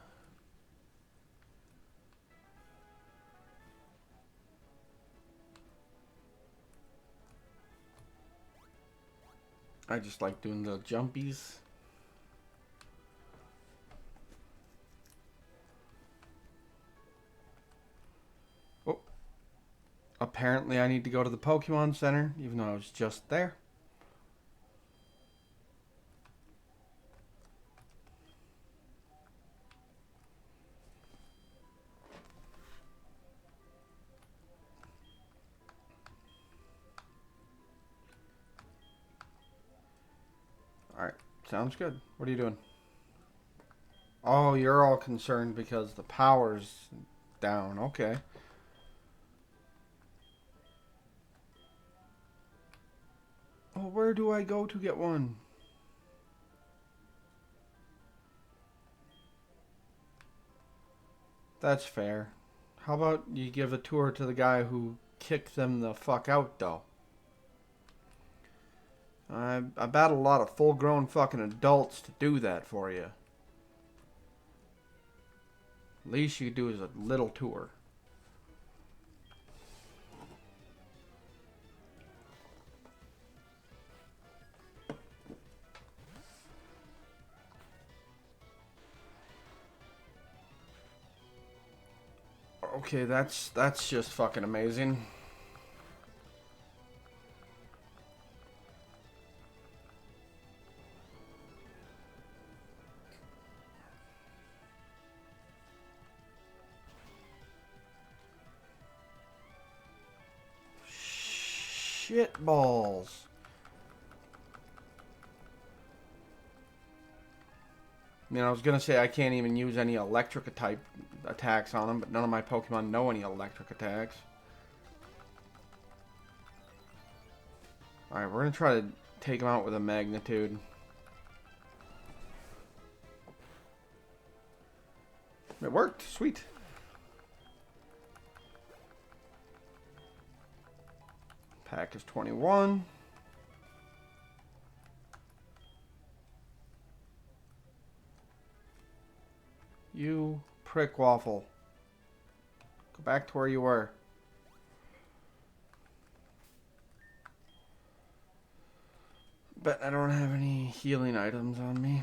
I just like doing the jumpies. Oh. Apparently I need to go to the Pokemon Center, even though I was just there. Alright, sounds good. What are you doing? Oh, you're all concerned because the power's down. Okay. Oh, where do I go to get one? That's fair. How about you give a tour to the guy who kicked them the fuck out, though? I battled a lot of full-grown fucking adults to do that for you. Least you could do is a little tour. Okay, that's just fucking amazing. Shit balls. I mean, I was gonna say I can't even use any electric type attacks on them, but none of my Pokemon know any electric attacks. Alright, we're gonna try to take them out with a magnitude. It worked. Sweet. Pack is 21. You prick waffle. Go back to where you were. But I don't have any healing items on me.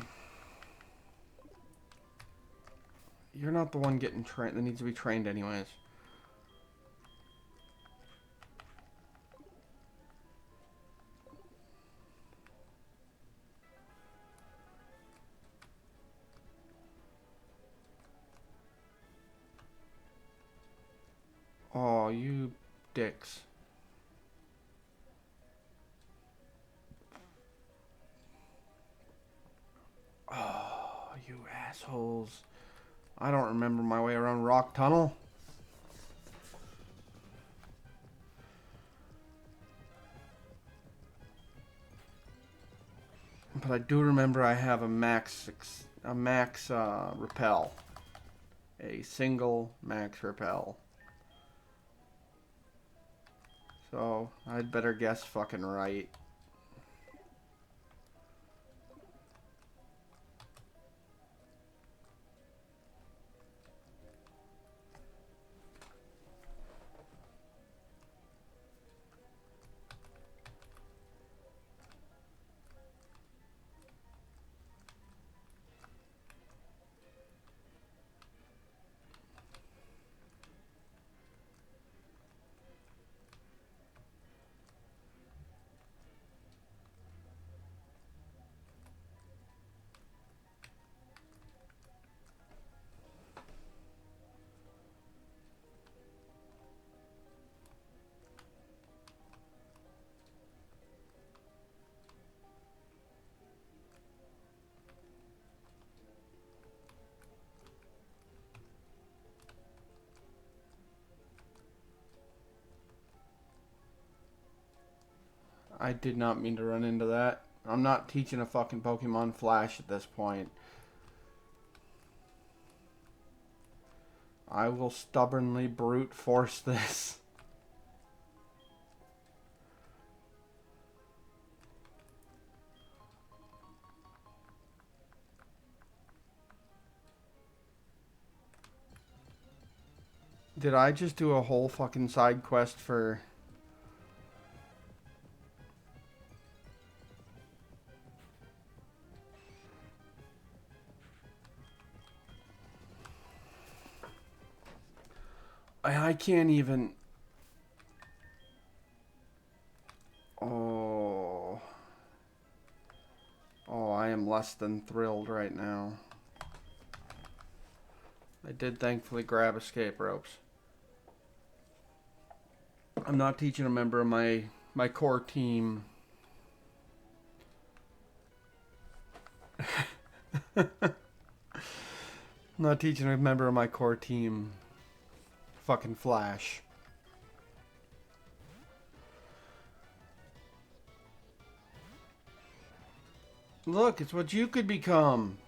You're not the one getting trained that needs to be trained anyways. Oh, you dicks. Oh, you assholes. I don't remember my way around Rock Tunnel. But I do remember I have a max repel. A single max repel. So, I'd better guess fucking right. I did not mean to run into that. I'm not teaching a fucking Pokemon Flash at this point. I will stubbornly brute force this. Did I just do a whole fucking side quest for... I can't even... Oh... Oh, I am less than thrilled right now. I did thankfully grab escape ropes. I'm not teaching a member of my core team. I'm not teaching a member of my core team fucking Flash. Look, it's what you could become.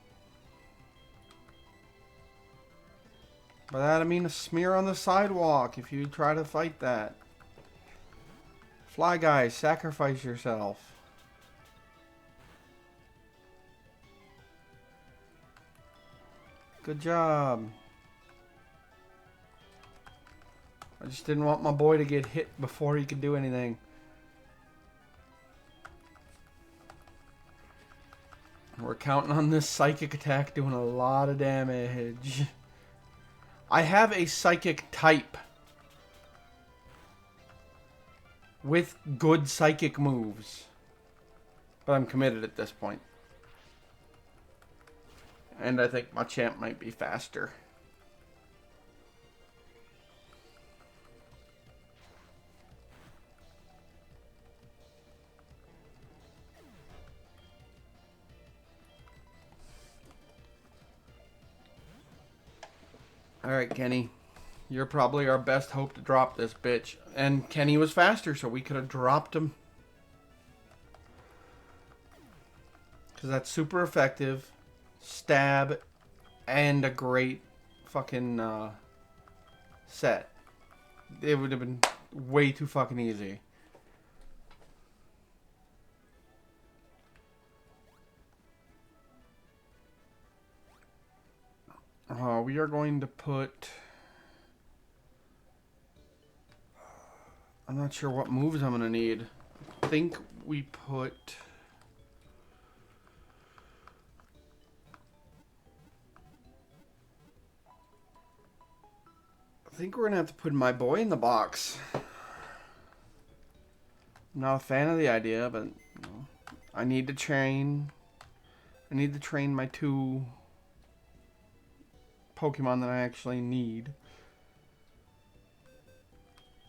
By that I mean a smear on the sidewalk if you try to fight that. Fly guys, sacrifice yourself. Good job. I just didn't want my boy to get hit before he could do anything. We're counting on this psychic attack doing a lot of damage. I have a psychic type with good psychic moves, but I'm committed at this point. And I think my champ might be faster. Alright, Kenny. You're probably our best hope to drop this bitch. And Kenny was faster, so we could have dropped him. Because that's super effective. Stab. And a great fucking set. It would have been way too fucking easy. We are going to put... I'm not sure what moves I'm going to need. I think we put... I think we're going to have to put my boy in the box. I'm not a fan of the idea, but you know, I need to train. I need to train my 2 Pokemon that I actually need.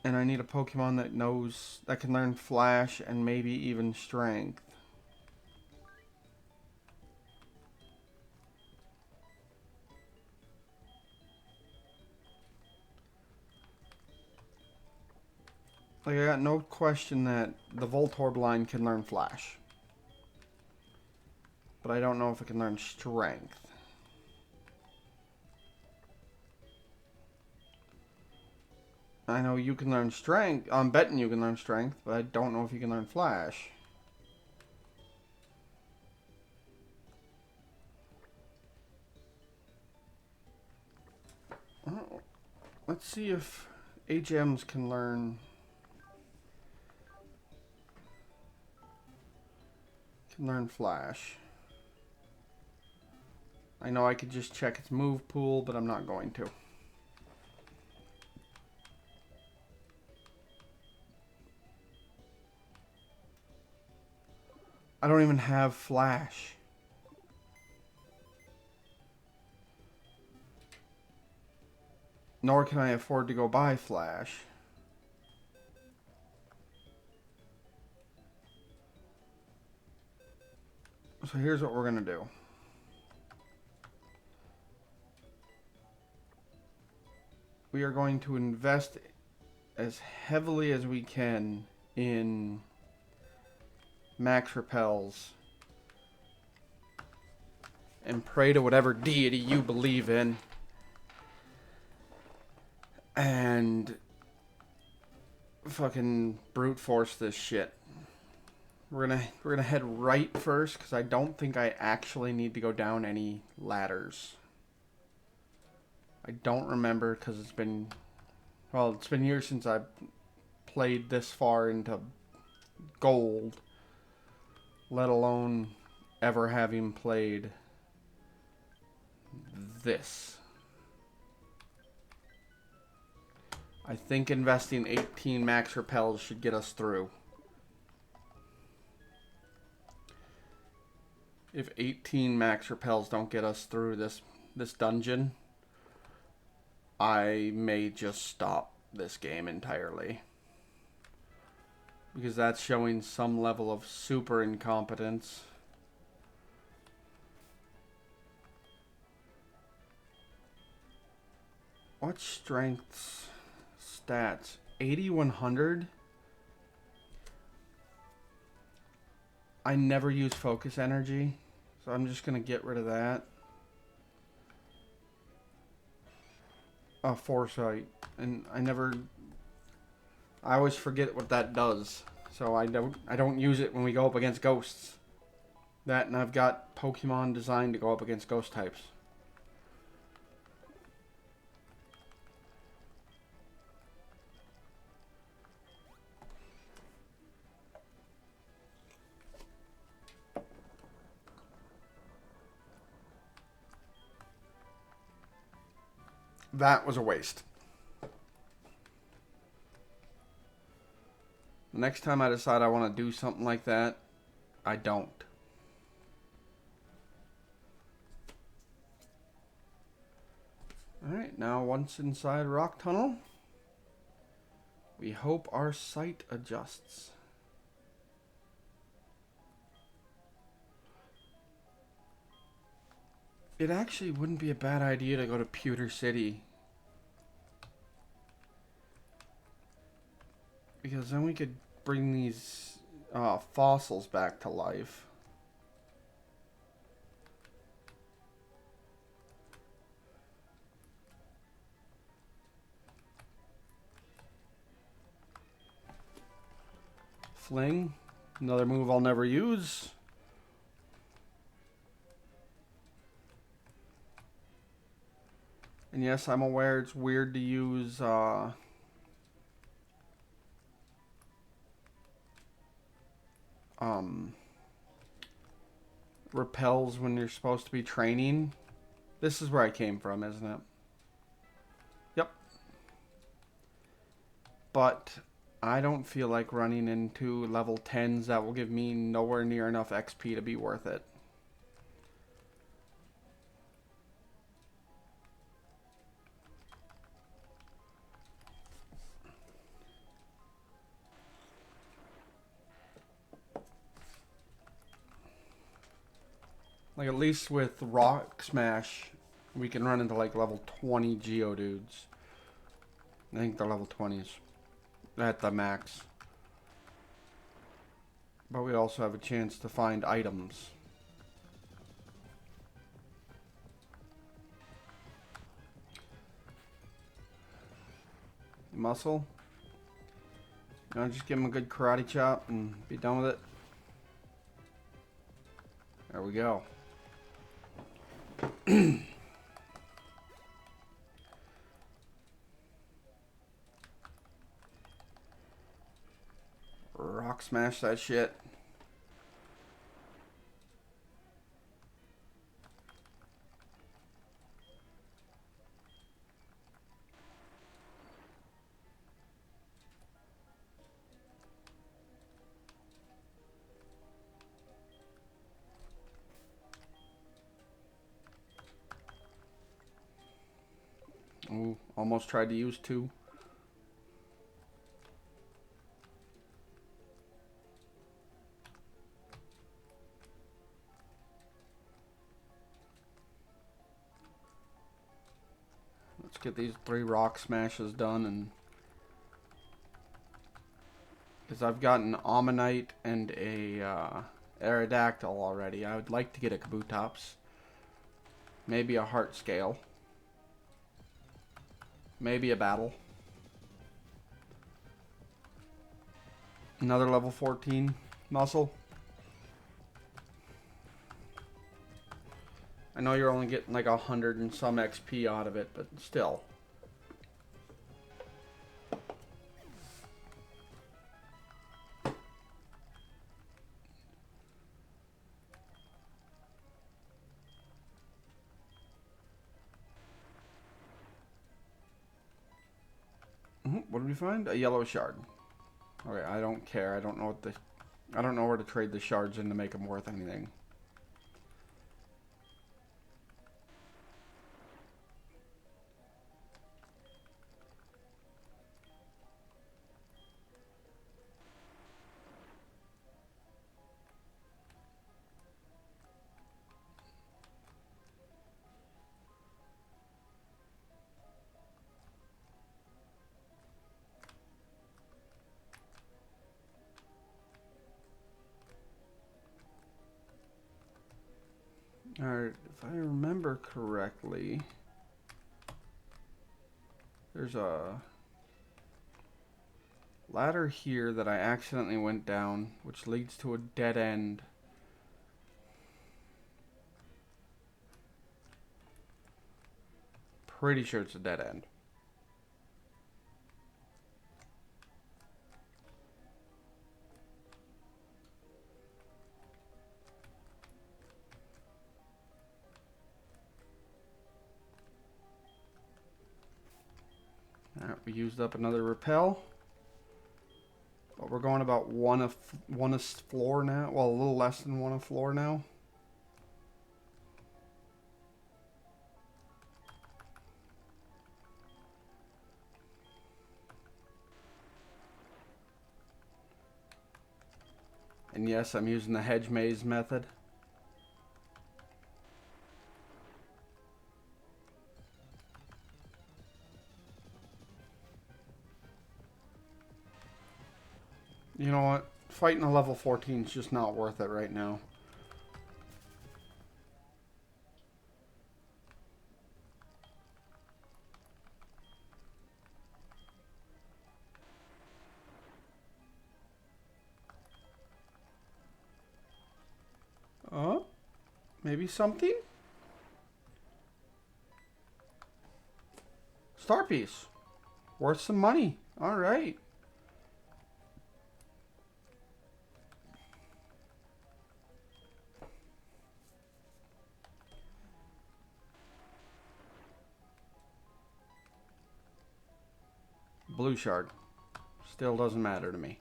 And I need a Pokemon that can learn Flash and maybe even Strength. Like, I got no question that the Voltorb line can learn Flash. But I don't know if it can learn Strength. I know you can learn Strength. I'm betting you can learn Strength, but I don't know if you can learn Flash. Well, let's see if HMs can learn... Flash. I know I could just check its move pool, but I'm not going to. I don't even have Flash. Nor can I afford to go buy Flash. So here's what we're going to do. We are going to invest as heavily as we can in Max Repels and pray to whatever deity you believe in and fucking brute force this shit. We're gonna head right first because I don't think I actually need to go down any ladders. I don't remember because it's been years since I played this far into gold, let alone ever having played this. I think investing 18 max repels should get us through. If 18 max repels don't get us through this dungeon, I may just stop this game entirely. Because that's showing some level of super incompetence. What strengths stats? 8100? I never use focus energy, so I'm just going to get rid of that. Foresight. And I always forget what that does. So I don't use it when we go up against ghosts. That, and I've got Pokemon designed to go up against ghost types. That was a waste. The next time I decide I want to do something like that, I don't. Alright, now once inside Rock Tunnel, we hope our sight adjusts. It actually wouldn't be a bad idea to go to Pewter City. Because then we could bring these fossils back to life. Fling. Another move I'll never use. And yes, I'm aware it's weird to use repels when you're supposed to be training. This is where I came from, isn't it? Yep. But I don't feel like running into level 10s that will give me nowhere near enough XP to be worth it. Like, at least with Rock Smash, we can run into like level 20 Geodudes. I think they're level 20s at the max. But we also have a chance to find items. Muscle. You know, just give him a good karate chop and be done with it. There we go. Rock smash that shit. Ooh, almost tried to use 2. Let's get these 3 rock smashes done, and because I've got an Ammonite and a Aerodactyl already, I would like to get a Kabutops. Maybe a Heart Scale. Maybe a Battle. Another level 14 muscle. I know you're only getting like 100 and some XP out of it, but still. What did we find? A yellow shard. Okay, I don't care. I don't know where to trade the shards in to make them worth anything. Alright, if I remember correctly, there's a ladder here that I accidentally went down, which leads to a dead end. Pretty sure it's a dead end.
We used up another repel. But we're going about one a floor now. Well, a little less than one a floor now. And yes, I'm using the hedge maze method. You know what? Fighting a level 14 is just not worth it right now. Oh, maybe something? Star piece. Worth some money. Alright. Blue shard. Still doesn't matter to me.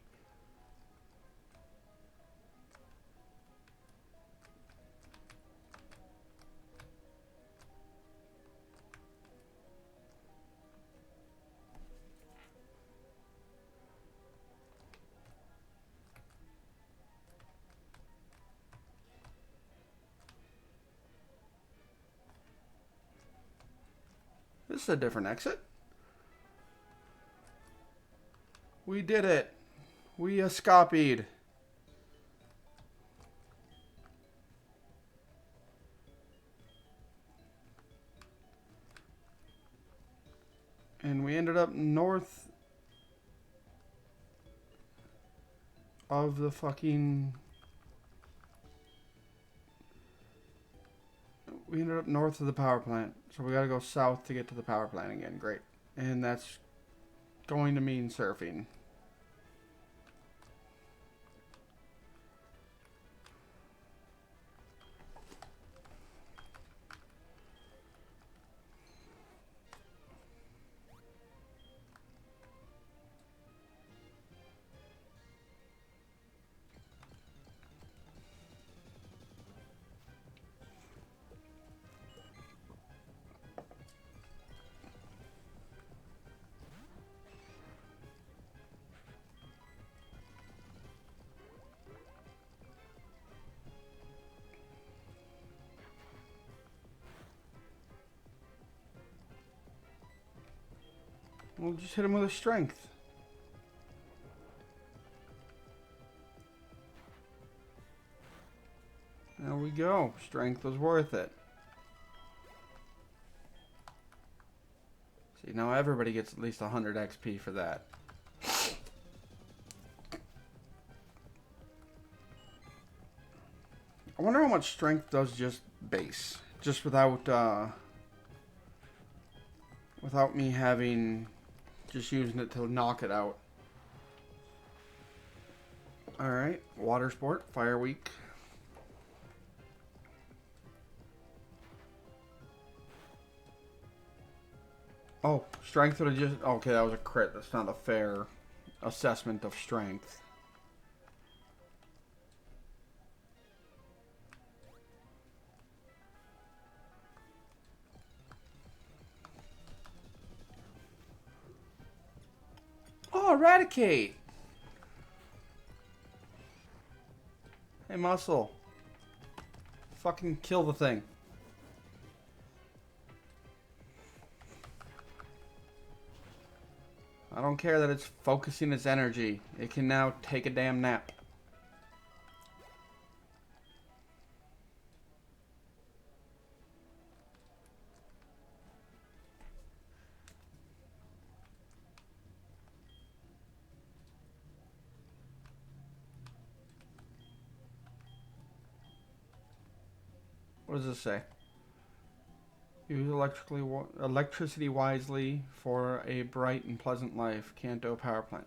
This is a different exit. We did it. We escaped. And we ended up north of the fucking... We ended up north of the power plant. So we gotta go south to get to the power plant again. Great. And that's going to mean surfing. We'll just hit him with a strength. There we go. Strength was worth it. See, now everybody gets at least 100 XP for that. I wonder how much strength does just base. Just without me having... Just using it to knock it out. Alright, water sport, fire week. Oh, strength would have just... Okay, that was a crit. That's not a fair assessment of strength. Oh, eradicate! Hey, muscle. Fucking kill the thing. I don't care that it's focusing its energy. It can now take a damn nap. What does this say? Use electricity wisely for a bright and pleasant life. Kanto power plant.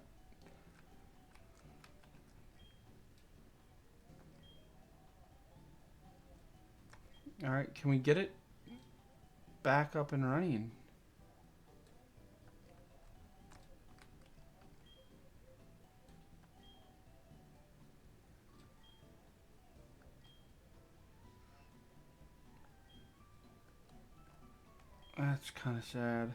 Alright, can we get it back up and running?
That's kind of sad.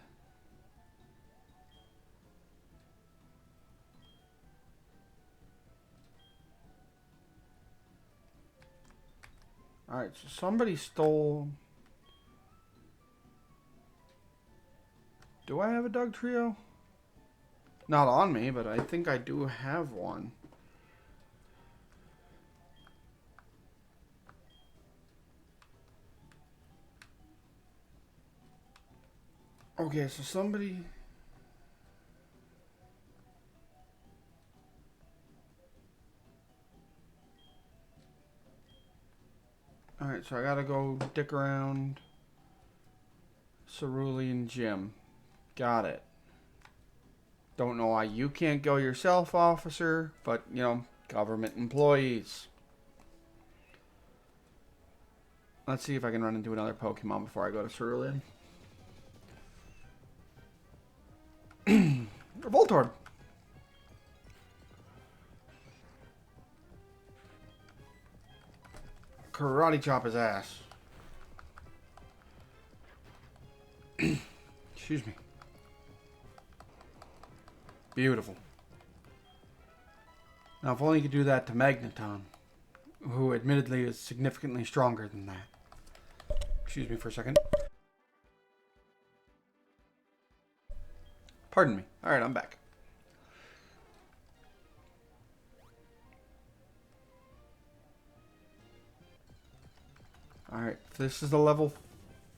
Alright, so somebody stole... Do I have a Doug Trio? Not on me, but I think I do have one. Okay, so somebody... Alright, so I gotta go dick around Cerulean Gym. Got it. Don't know why you can't go yourself, officer, but, you know, government employees. Let's see if I can run into another Pokemon before I go to Cerulean. Voltorb. Karate chop his ass. Excuse me. Beautiful. Now, if only you could do that to Magneton, who admittedly is significantly stronger than that. Excuse me for a second. Pardon me. Alright, I'm back. Alright, this is the level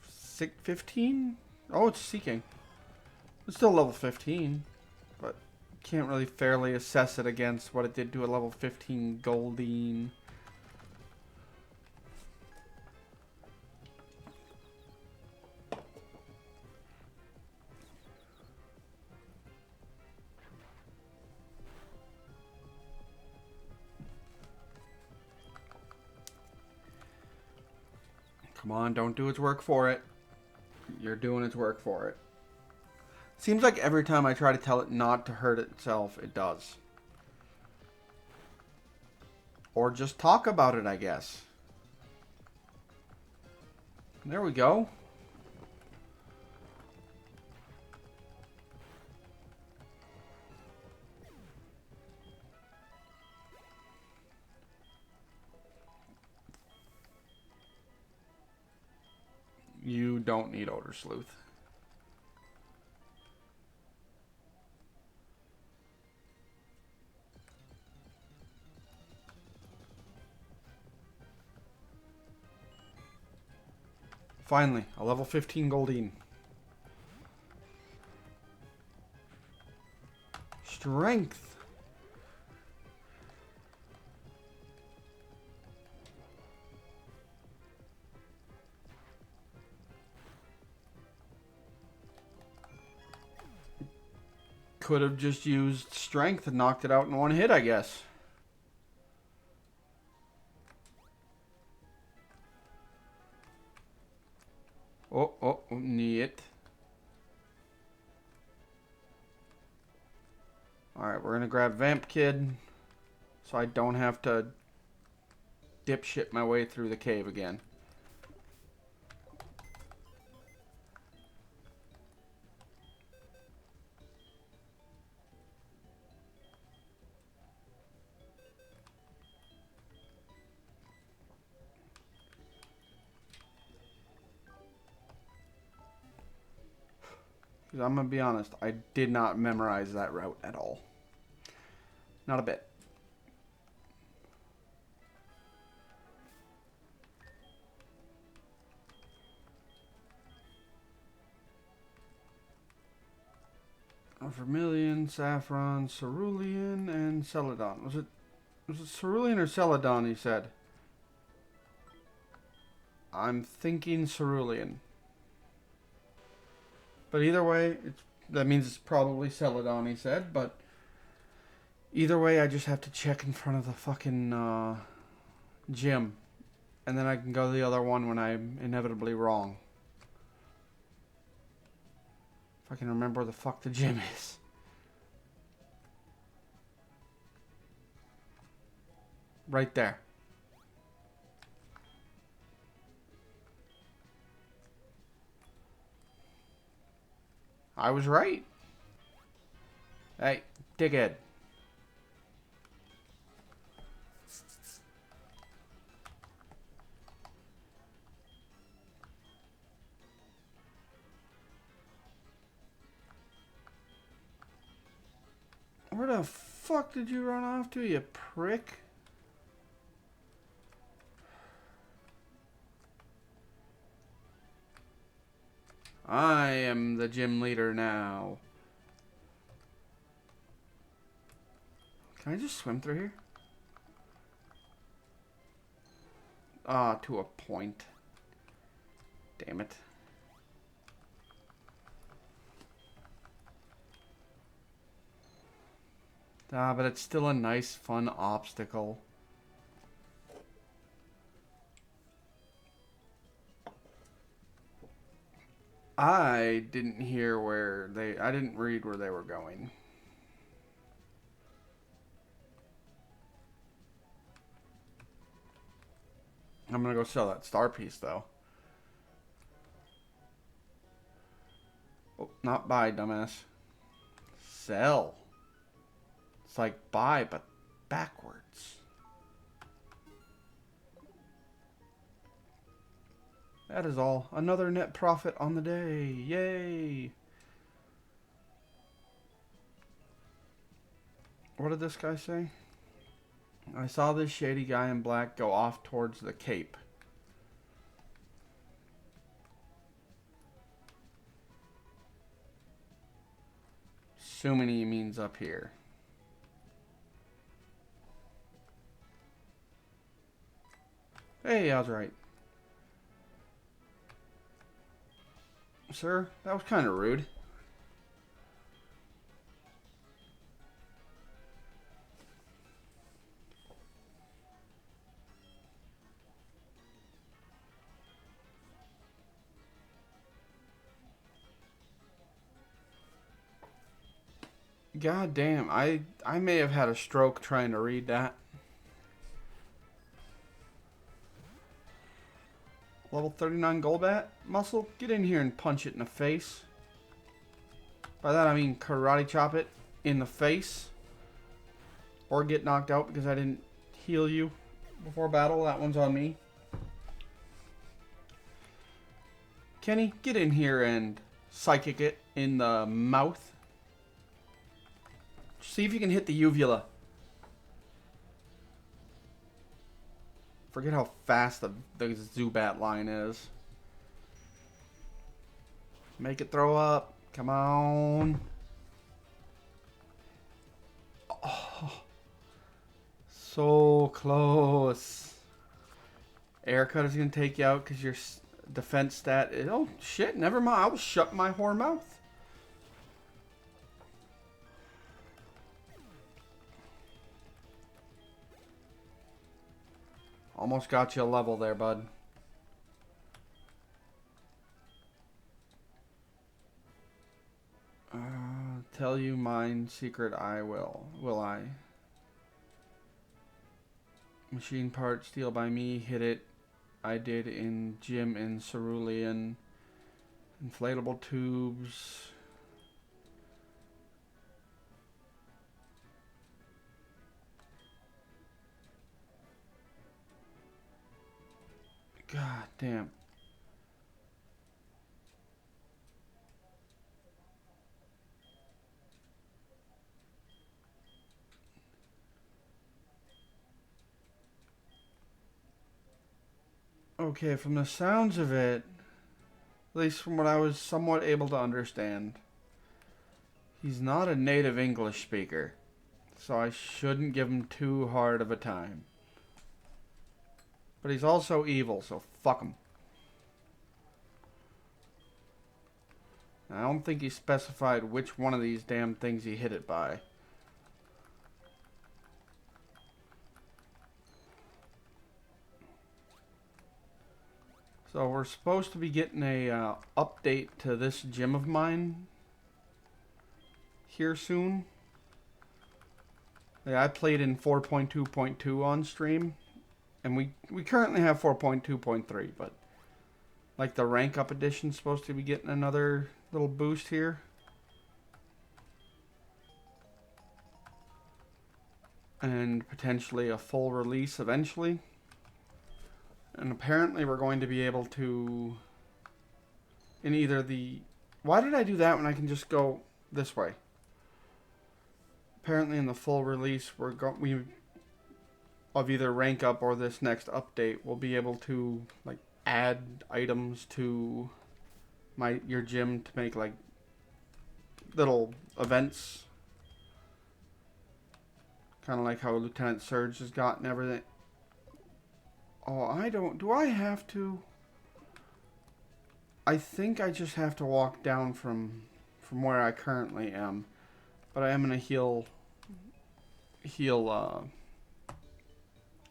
15? Oh, it's Seeking. It's still level 15, but can't really fairly assess it against what it did to a level 15 Goldeen. Come on, don't do its work for it. You're doing its work for it. Seems like every time I try to tell it not to hurt itself, it does. Or just talk about it, I guess. There we go. You don't need Odor Sleuth. Finally, a level 15 Goldeen. Strength. Could have just used strength and knocked it out in one hit, I guess. Oh, neat. Alright, we're gonna grab Vamp Kid so I don't have to dipshit my way through the cave again. Because I'm going to be honest, I did not memorize that route at all. Not a bit. Vermilion, Saffron, Cerulean, and Celadon. Was it Cerulean or Celadon, he said? I'm thinking Cerulean. But either way, that means it's probably Celadon, he said. But either way, I just have to check in front of the fucking gym. And then I can go to the other one when I'm inevitably wrong. If I can remember where the fuck the gym is. Right there.
I was right. Hey, dickhead. Where the fuck did you run off to, you prick? I am the gym leader now. Can I just swim through here? Ah, to a point. Damn it. Ah, but it's still a nice, fun obstacle. I didn't hear where I didn't read where they were going. I'm gonna go sell that star piece, though. Oh, not buy, dumbass. Sell. It's like buy, but backwards. That is all. Another net profit on the day. Yay! What did this guy say? I saw this shady guy in black go off towards the cape. Assuming he means up here. Hey, I was right. Sir, that was kind of rude. God damn, I may have had a stroke trying to read that. Level 39 Golbat muscle, get in here and punch it in the face. By that I mean karate chop it in the face. Or get knocked out because I didn't heal you before battle. That one's on me. Kenny, get in here and psychic it in the mouth. See if you can hit the uvula. Forget how fast the Zubat line is. Make it throw up. Come on. Oh, so close. Air Cut is going to take you out because your defense stat is... Oh, shit. Never mind. I will shut my whore mouth. Almost got you a level there, bud. Tell you mine secret I will. Will I? Machine part steal by me. Hit it. I did in gym in Cerulean. Inflatable tubes. God damn. Okay, from the sounds of it, at least from what I was somewhat able to understand, he's not a native English speaker, so I shouldn't give him too hard of a time. But he's also evil, so fuck him. I don't think he specified which one of these damn things he hit it by. So we're supposed to be getting a update to this gym of mine here soon. Yeah, I played in 4.2.2 on stream, and we currently have 4.2.3, but like the rank up edition's supposed to be getting another little boost here.
and potentially a full release eventually. And apparently we're going to be able to, in either the... Why did I do that when I can just go this way? Apparently in the full release, we of either rank up or this next update, we'll be able to like add items to your gym to make like little events, kind of like how Lieutenant Surge has gotten everything. Oh, I don't. Do I have to? I think I just have to walk down from where I currently am, but I am gonna heal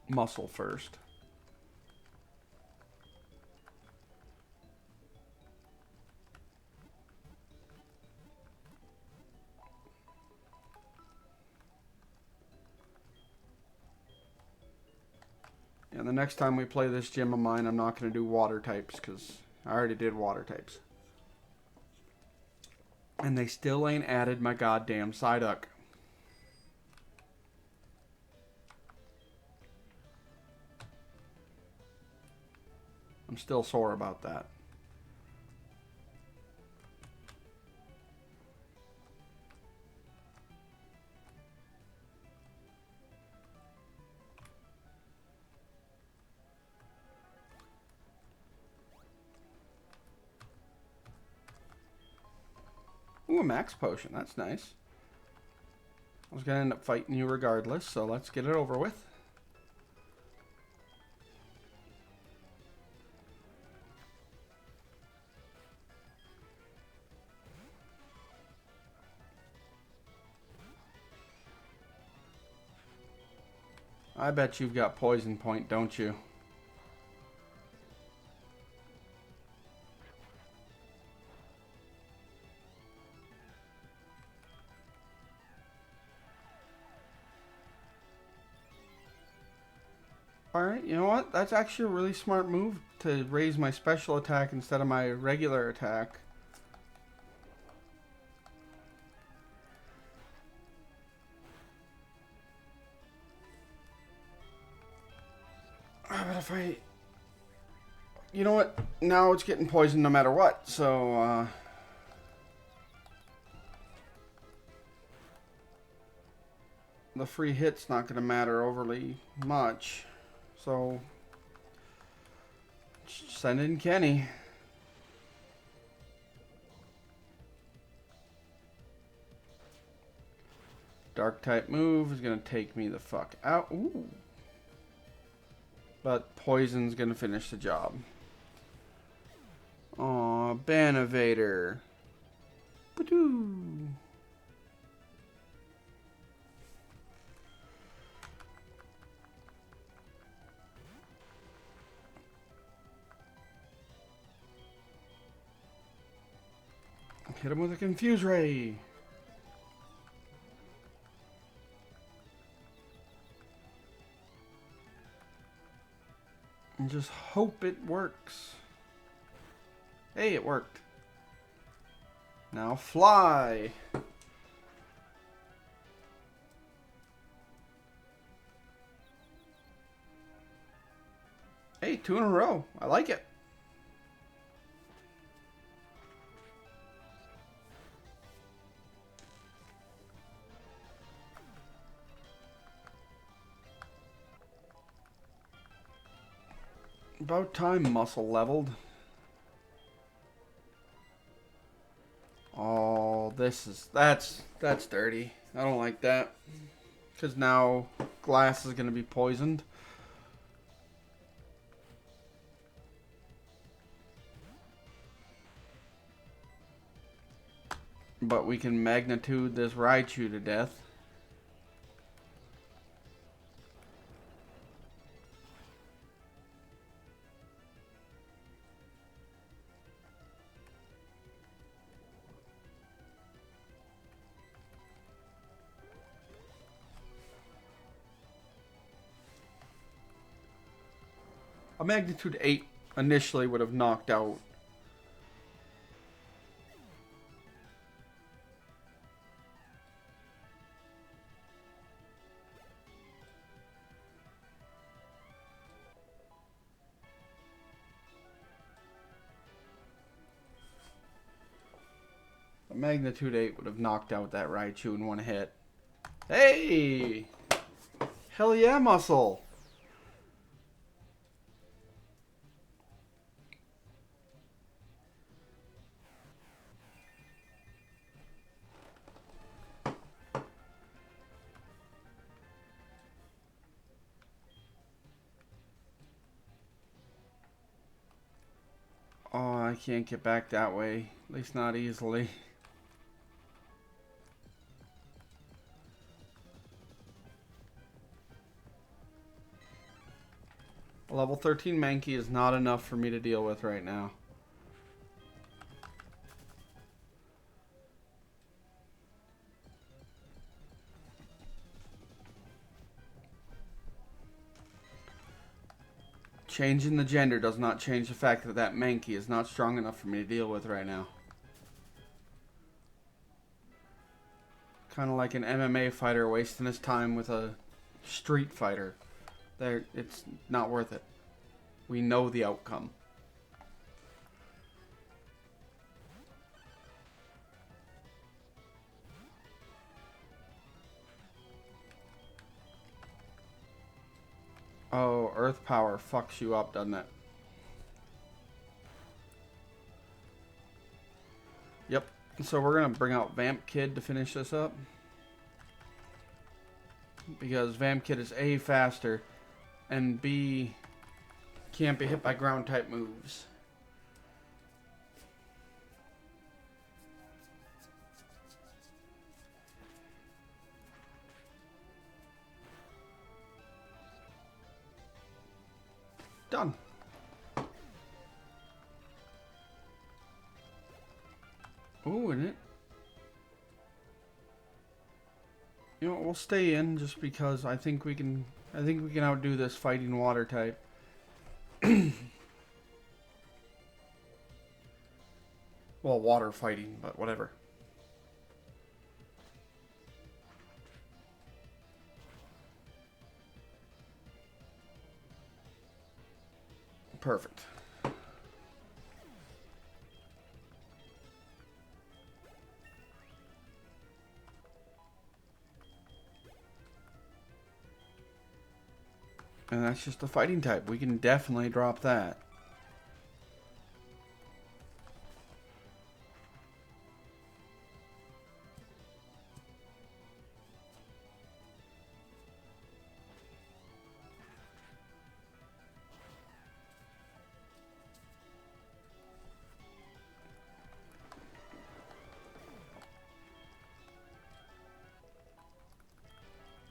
muscle first. And the next time we play this gym of mine, I'm not going to do water types because I already did water types. And they still ain't added my goddamn Psyduck. I'm still sore about that. Ooh, a max potion. That's nice. I was going to end up fighting you regardless, so let's get it over with. I bet you've got poison point, don't you? Alright, you know what? That's actually a really smart move to raise my special attack instead of my regular attack. But if I... You know what? Now it's getting poisoned no matter what, so... the free hit's not going to matter overly much. So... send in Kenny. Dark type move is going to take me the fuck out. Ooh. But poison's going to finish the job. Aw, Banivator. Ba-doo. Hit him with a Confuse Ray. And just hope it works. Hey, it worked. Now fly. Hey, 2 in a row. I like it. About time muscle leveled. Oh, that's dirty. I don't like that. Because now glass is going to be poisoned. But we can magnitude this Raichu to death. A magnitude 8 initially would have knocked out. A Magnitude 8 would have knocked out that Raichu in one hit. Hey! Hell yeah, muscle! Oh, I can't get back that way. At least not easily. A level 13 Mankey is not enough for me to deal with right now. Changing the gender does not change the fact that that Mankey is not strong enough for me to deal with right now. Kind of like an MMA fighter wasting his time with a street fighter. It's not worth it. We know the outcome. Oh, Earth Power fucks you up, doesn't it? Yep. So we're going to bring out Vamp Kid to finish this up. Because Vamp Kid is A, faster, and B, can't be hit by ground type moves. Done. Ooh, isn't it? You know, we'll stay in just because I think we can outdo this fighting water type. Well, water fighting, but whatever. Perfect. And that's just a fighting type. We can definitely drop that.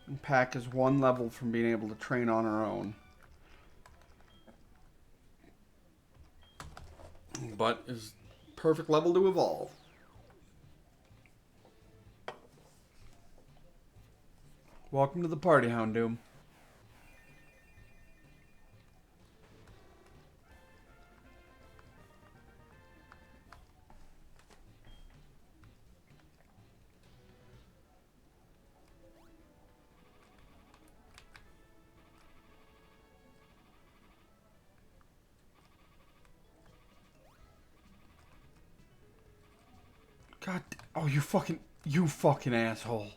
And Pack is one level from being able to train on her own. But is perfect level to evolve. Welcome to the party, Houndoom. God, oh, you fucking asshole.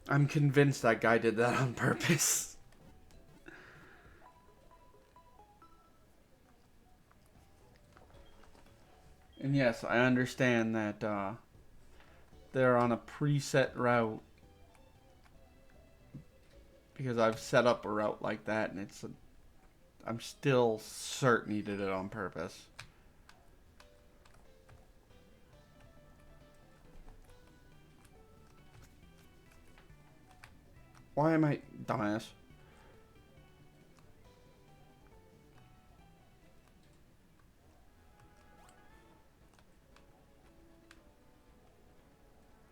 I'm convinced that guy did that on purpose. And yes, I understand that they're on a preset route. Because I've set up a route like that, and I'm still certain he did it on purpose. Why am I... Dumbass.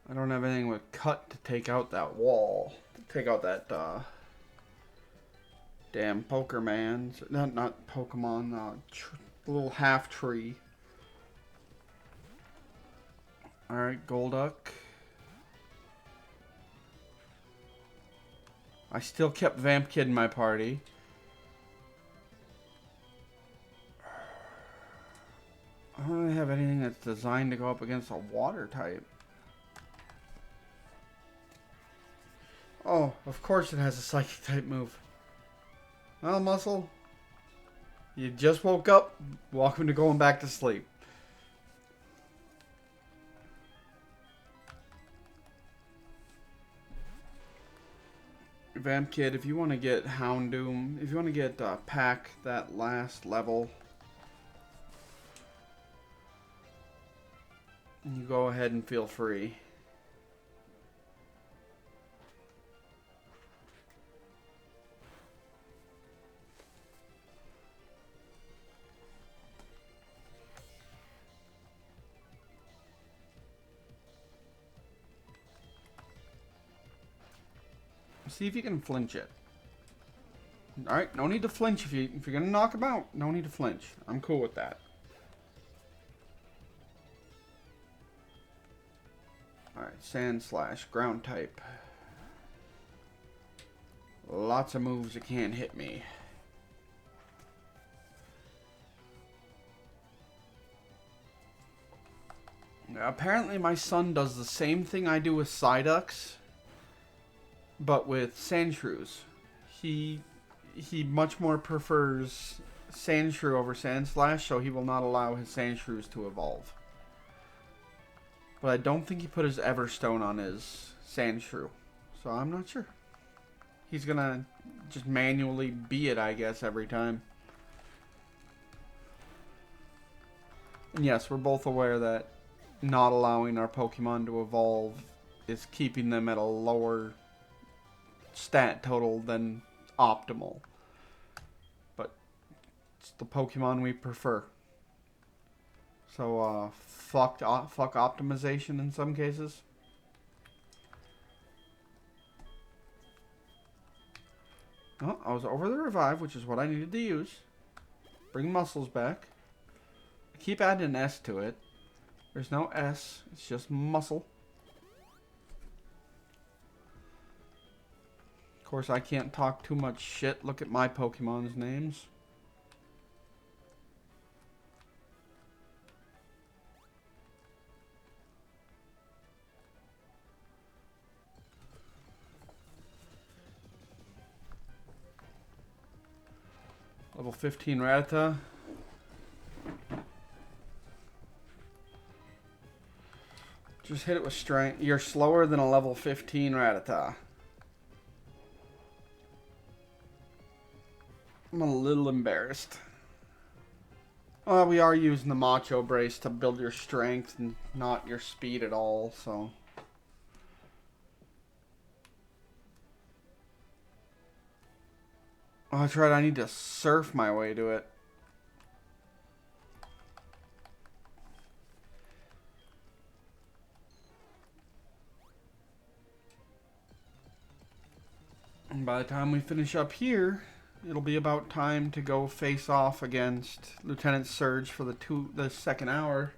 I don't have anything with cut to take out that wall. To take out that, damn Pokerman. Not Pokemon, little half tree. Alright, Golduck. I still kept Vamp Kid in my party. I don't really have anything that's designed to go up against a water type. Oh, of course it has a psychic type move. Well, Muscle, you just woke up. Welcome to going back to sleep. Vamp Kid, if you want to get Houndoom, if you want to get Pack that last level, you go ahead and feel free. See if you can flinch it. Alright, no need to flinch if you're gonna knock him out. No need to flinch. I'm cool with that. Alright, Sand Slash, ground type. Lots of moves that can't hit me. Now, apparently my son does the same thing I do with Psyducks, but with Sandshrews. He much more prefers Sandshrew over Sandslash, so he will not allow his Sandshrews to evolve. But I don't think he put his Everstone on his Sandshrew, so I'm not sure. He's gonna just manually be it, I guess, every time. And yes, we're both aware that not allowing our Pokemon to evolve is keeping them at a lower stat total than optimal, but it's the Pokemon we prefer. So fuck optimization in some cases. Oh, I was over the revive, which is what I needed to use. Bring Muscles back. I keep adding an S to it. There's no S, it's just Muscle. Of course, I can't talk too much shit. Look at my Pokemon's names. Level 15 Rattata. Just hit it with strength. You're slower than a level 15 Rattata. I'm a little embarrassed. Well, we are using the Macho Brace to build your strength and not your speed at all, so. Oh, that's right, I need to surf my way to it. And by the time we finish up here, it'll be about time to go face off against Lieutenant Surge for the second hour.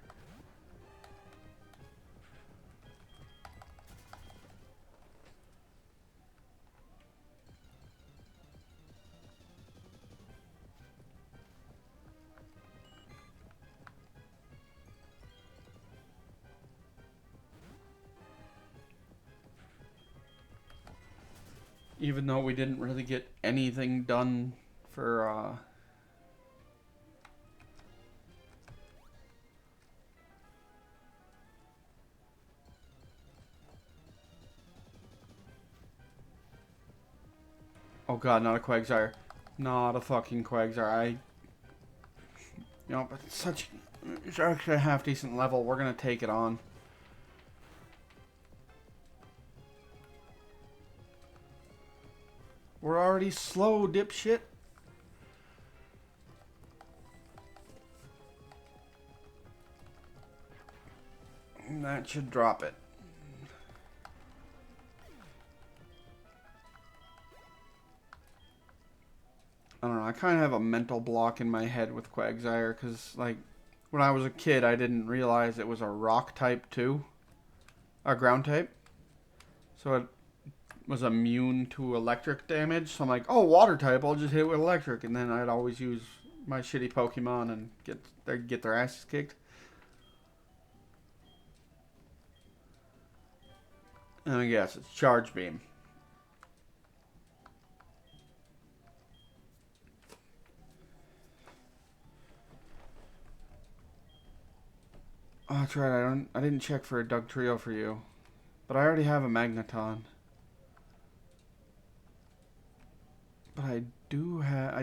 Even though we didn't really get anything done for oh god, not a Quagsire. Not a fucking Quagsire. But it's actually a half decent level. We're gonna take it on. We're already slow, dipshit. And that should drop it. I don't know, I kind of have a mental block in my head with Quagsire, because, like, when I was a kid, I didn't realize it was a rock type too. A ground type. So was immune to electric damage. So I'm like, oh, water type, I'll just hit it with electric. And then I'd always use my shitty Pokemon and get their asses kicked. And I guess it's Charge Beam. Oh, that's right. I didn't check for a Dugtrio for you, but I already have a Magneton. But I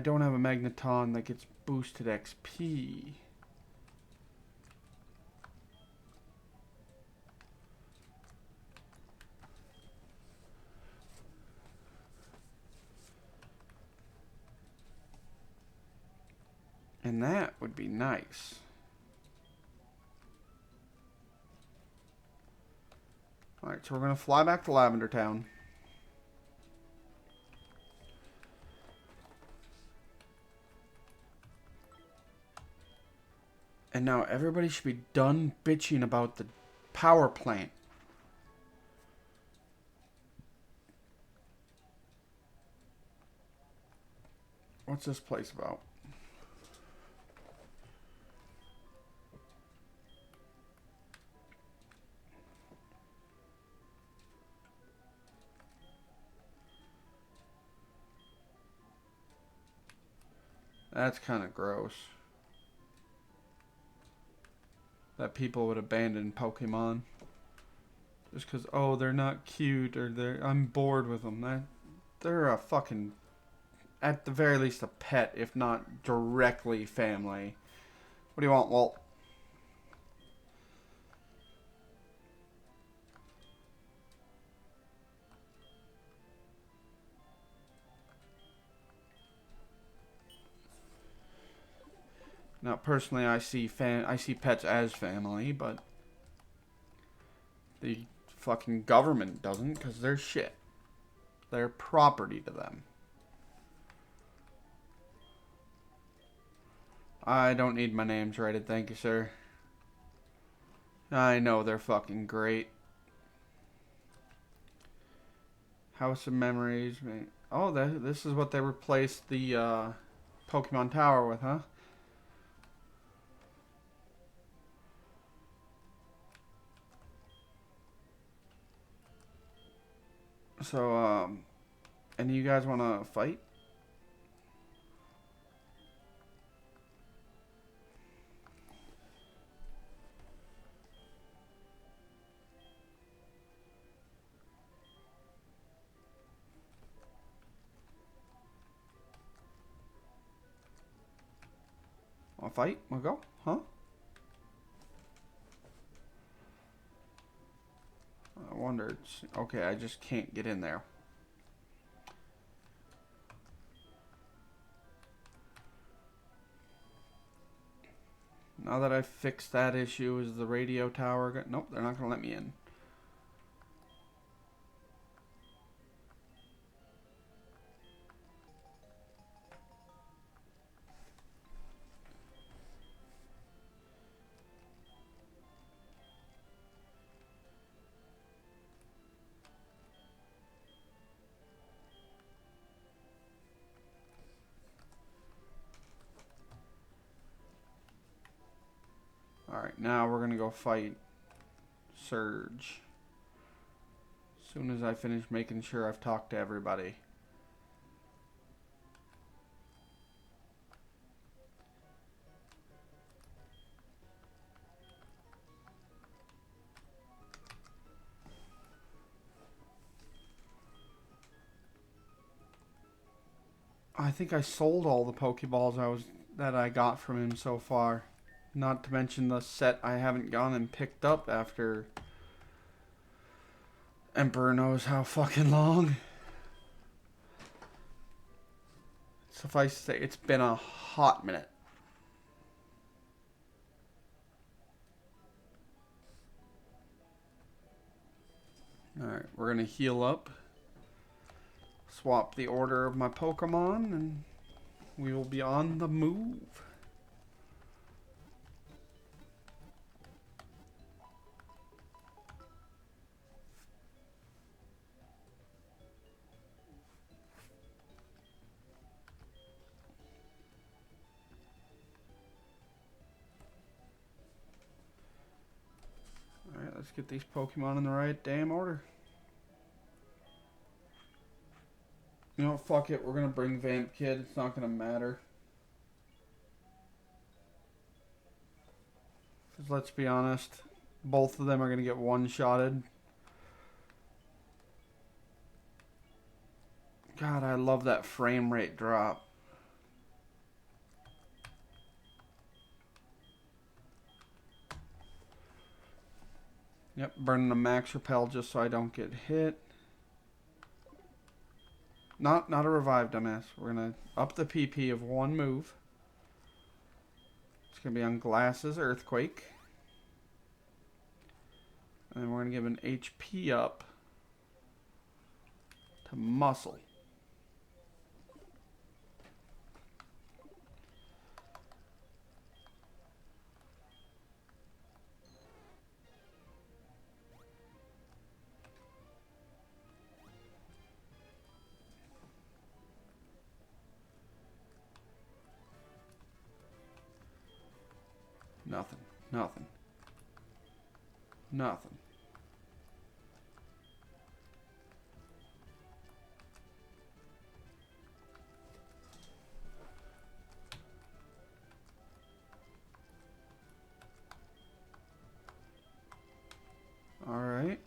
don't have a Magneton that gets boosted XP. And that would be nice. Alright, so we're going to fly back to Lavender Town. And now everybody should be done bitching about the power plant. What's this place about? That's kind of gross. That people would abandon Pokemon just because, oh, they're not cute or I'm bored with them. They're a fucking, at the very least, a pet, if not directly family. What do you want, Walt? Now, personally, I see pets as family, but the fucking government doesn't because they're shit. They're property to them. I don't need my names rated, thank you, sir. I know they're fucking great. House of Memories. Oh, this is what they replaced the Pokemon Tower with, huh? So, any of you guys want to fight? Want to fight? Want to go? Huh? I wondered. Okay, I just can't get in there. Now that I've fixed that issue, is the radio tower... Nope, they're not going to let me in. Alright, now we're going to go fight Surge. As soon as I finish making sure I've talked to everybody. I think I sold all the Pokeballs that I got from him so far. Not to mention the set I haven't gone and picked up after Emperor knows how fucking long. Suffice to say, it's been a hot minute. Alright, we're going to heal up. Swap the order of my Pokemon, and we will be on the move. let's get these Pokemon in the right damn order. You know what, fuck it, we're gonna bring Vamp Kid, it's not gonna matter. Because let's be honest, both of them are gonna get one-shotted. God, I love that frame rate drop. Yep, burning a max repel just so I don't get hit. Not a revive, dumbass. We're gonna up the PP of one move. It's gonna be on Glass's Earthquake. And then we're gonna give an HP up to Muscle. Nothing. Nothing. Nothing. Alright.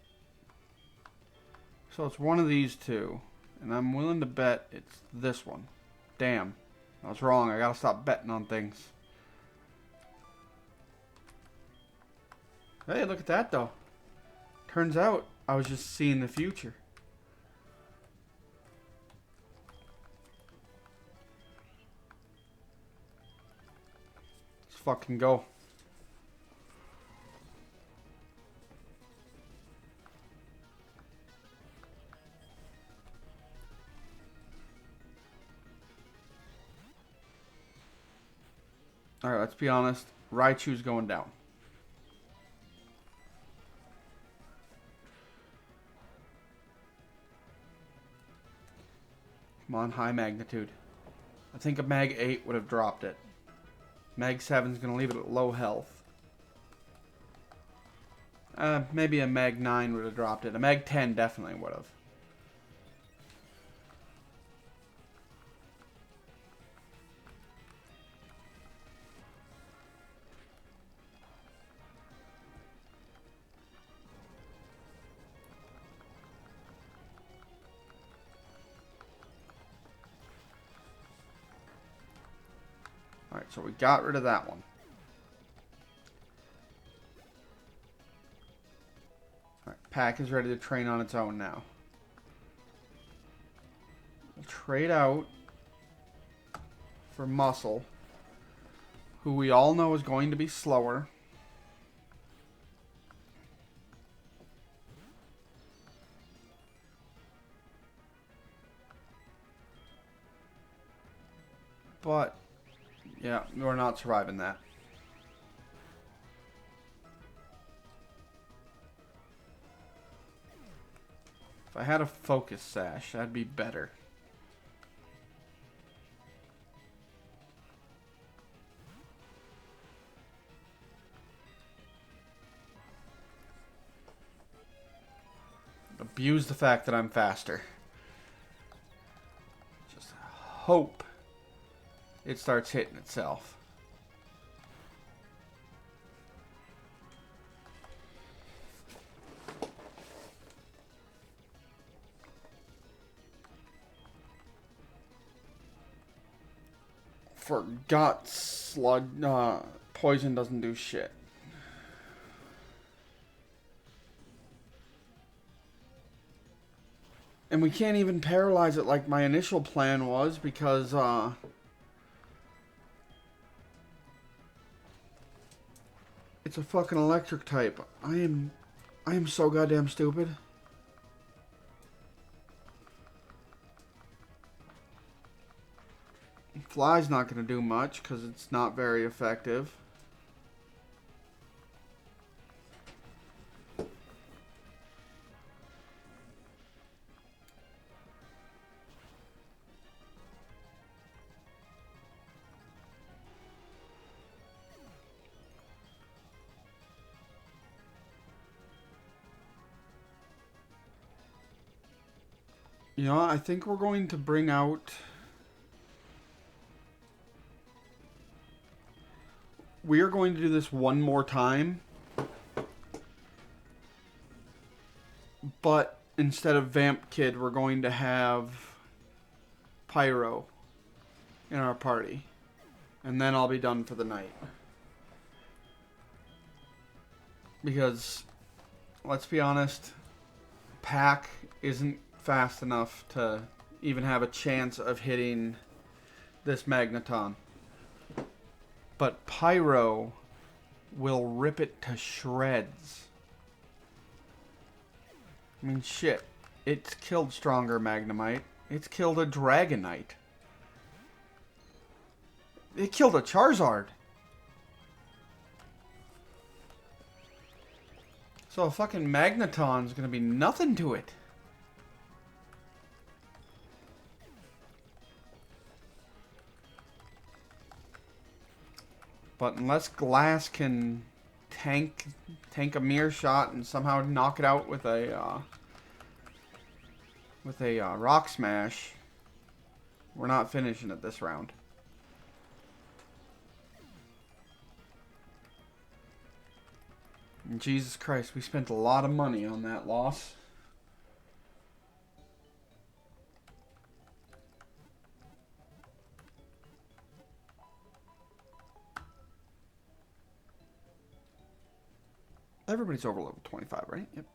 So it's one of these two. And I'm willing to bet it's this one. Damn. I was wrong. I gotta stop betting on things. Hey, look at that though. Turns out I was just seeing the future. Let's fucking go. Alright, let's be honest. Raichu's going down. Come on, high magnitude. I think a Mag 8 would have dropped it. Mag 7's going to leave it at low health. Maybe a Mag 9 would have dropped it. A Mag 10 definitely would have. Alright, so we got rid of that one. Alright, Pack is ready to train on its own now. We'll trade out for Muscle, who we all know is going to be slower. But yeah, we're not surviving that. If I had a focus sash, that'd be better. Abuse the fact that I'm faster. Just hope it starts hitting itself. Forgot Sludge. Poison doesn't do shit. And we can't even paralyze it like my initial plan was because it's a fucking electric type. I am so goddamn stupid. Fly's not going to do much because it's not very effective. You know, I think we're going to bring out... We are going to do this one more time. But instead of Vamp Kid, we're going to have Pyro in our party. And then I'll be done for the night. Because, let's be honest, Pack isn't fast enough to even have a chance of hitting this Magneton. But Pyro will rip it to shreds. I mean, shit. It's killed Stronger Magnemite. It's killed a Dragonite. It killed a Charizard. So a fucking Magneton's gonna be nothing to it. But unless Glass can tank a Mirror Shot and somehow knock it out with a Rock Smash, we're not finishing it this round. And Jesus Christ, we spent a lot of money on that loss. Everybody's over level 25, right? Yep.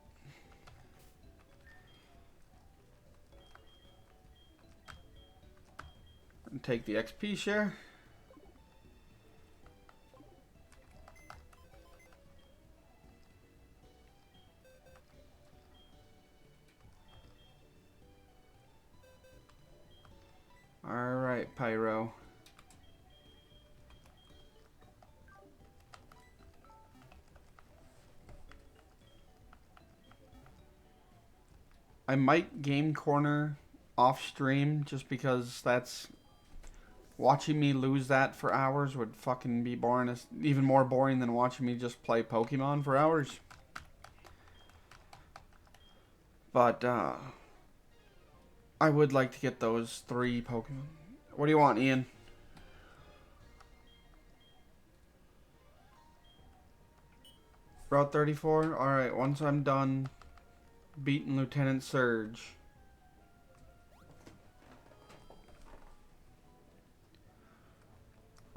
And take the XP share. Alright, Pyro. I might game corner off stream just because that's watching me lose that for hours would fucking be boring. It's even more boring than watching me just play Pokemon for hours. But I would like to get those 3 Pokemon. What do you want, Ian? Route 34? Alright, once I'm done beating Lieutenant Surge,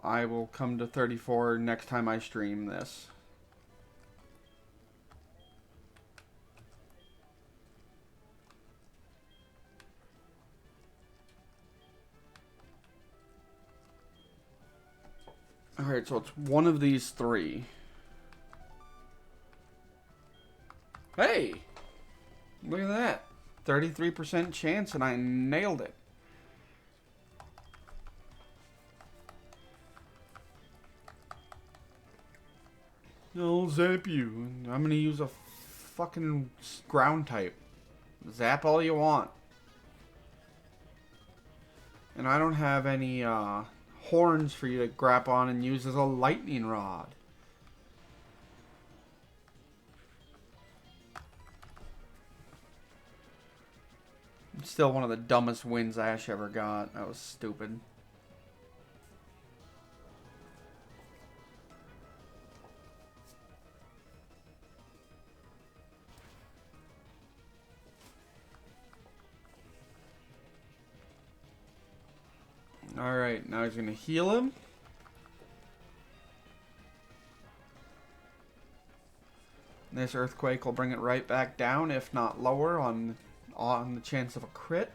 I will come to 34 next time I stream this. Alright, so it's one of these 3. Hey! Look at that. 33% chance and I nailed it. I'll zap you. I'm gonna use a fucking ground type. Zap all you want. And I don't have any horns for you to grab on and use as a lightning rod. Still one of the dumbest wins Ash ever got. That was stupid. Alright, now he's going to heal him. This Earthquake will bring it right back down, if not lower, on the chance of a crit.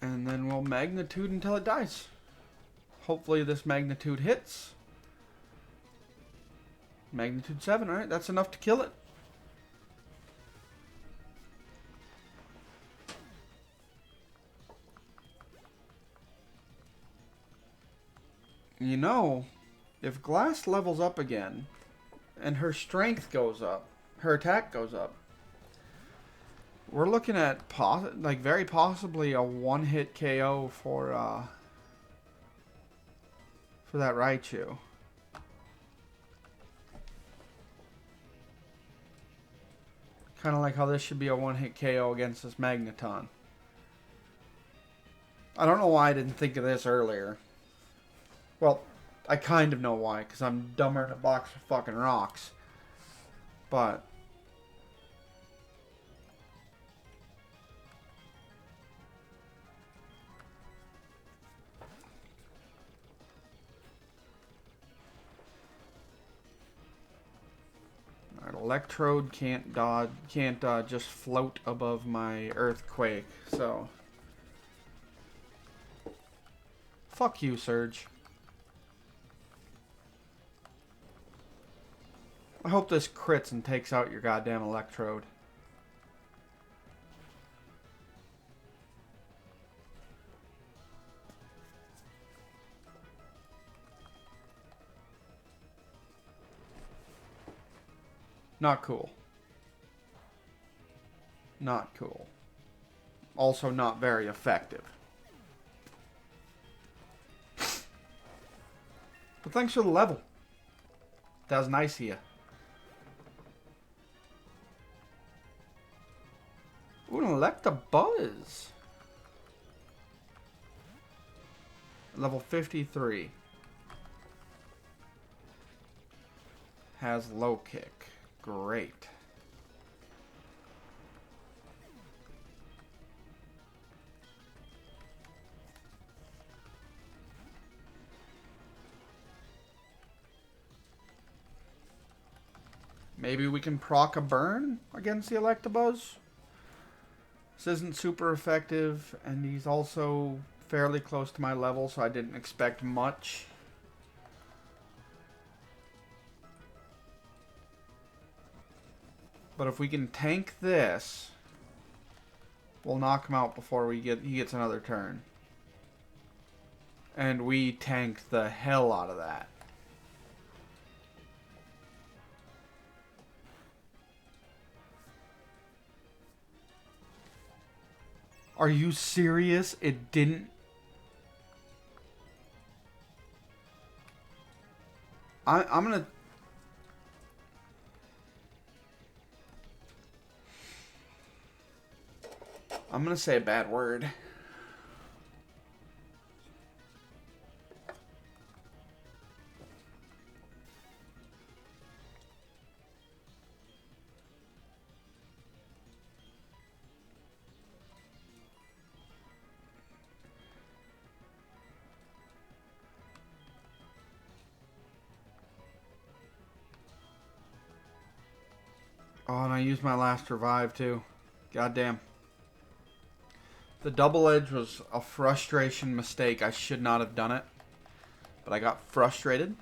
And then we'll Magnitude until it dies. Hopefully this Magnitude hits. Magnitude 7, alright, that's enough to kill it. You know, if Glass levels up again, and her strength goes up, her attack goes up, we're looking at very possibly a one-hit KO for that Raichu. Kind of like how this should be a one-hit KO against this Magneton. I don't know why I didn't think of this earlier. Well, I kind of know why, because I'm dumber than a box of fucking rocks. But... Alright, Electrode can't just float above my Earthquake, so... Fuck you, Surge. I hope this crits and takes out your goddamn Electrode. Not cool. Not cool. Also not very effective. But thanks for the level. That was nice of you. Ooh, an Electabuzz. Level 53. Has low kick. Great. Maybe we can proc a burn against the Electabuzz. This isn't super effective, and he's also fairly close to my level, so I didn't expect much. But if we can tank this, we'll knock him out before he gets another turn. And we tank the hell out of that. Are you serious? It didn't... I'm gonna... I'm gonna say a bad word. Oh, and I used my last revive too. Goddamn. The double edge was a frustration mistake. I should not have done it. But I got frustrated.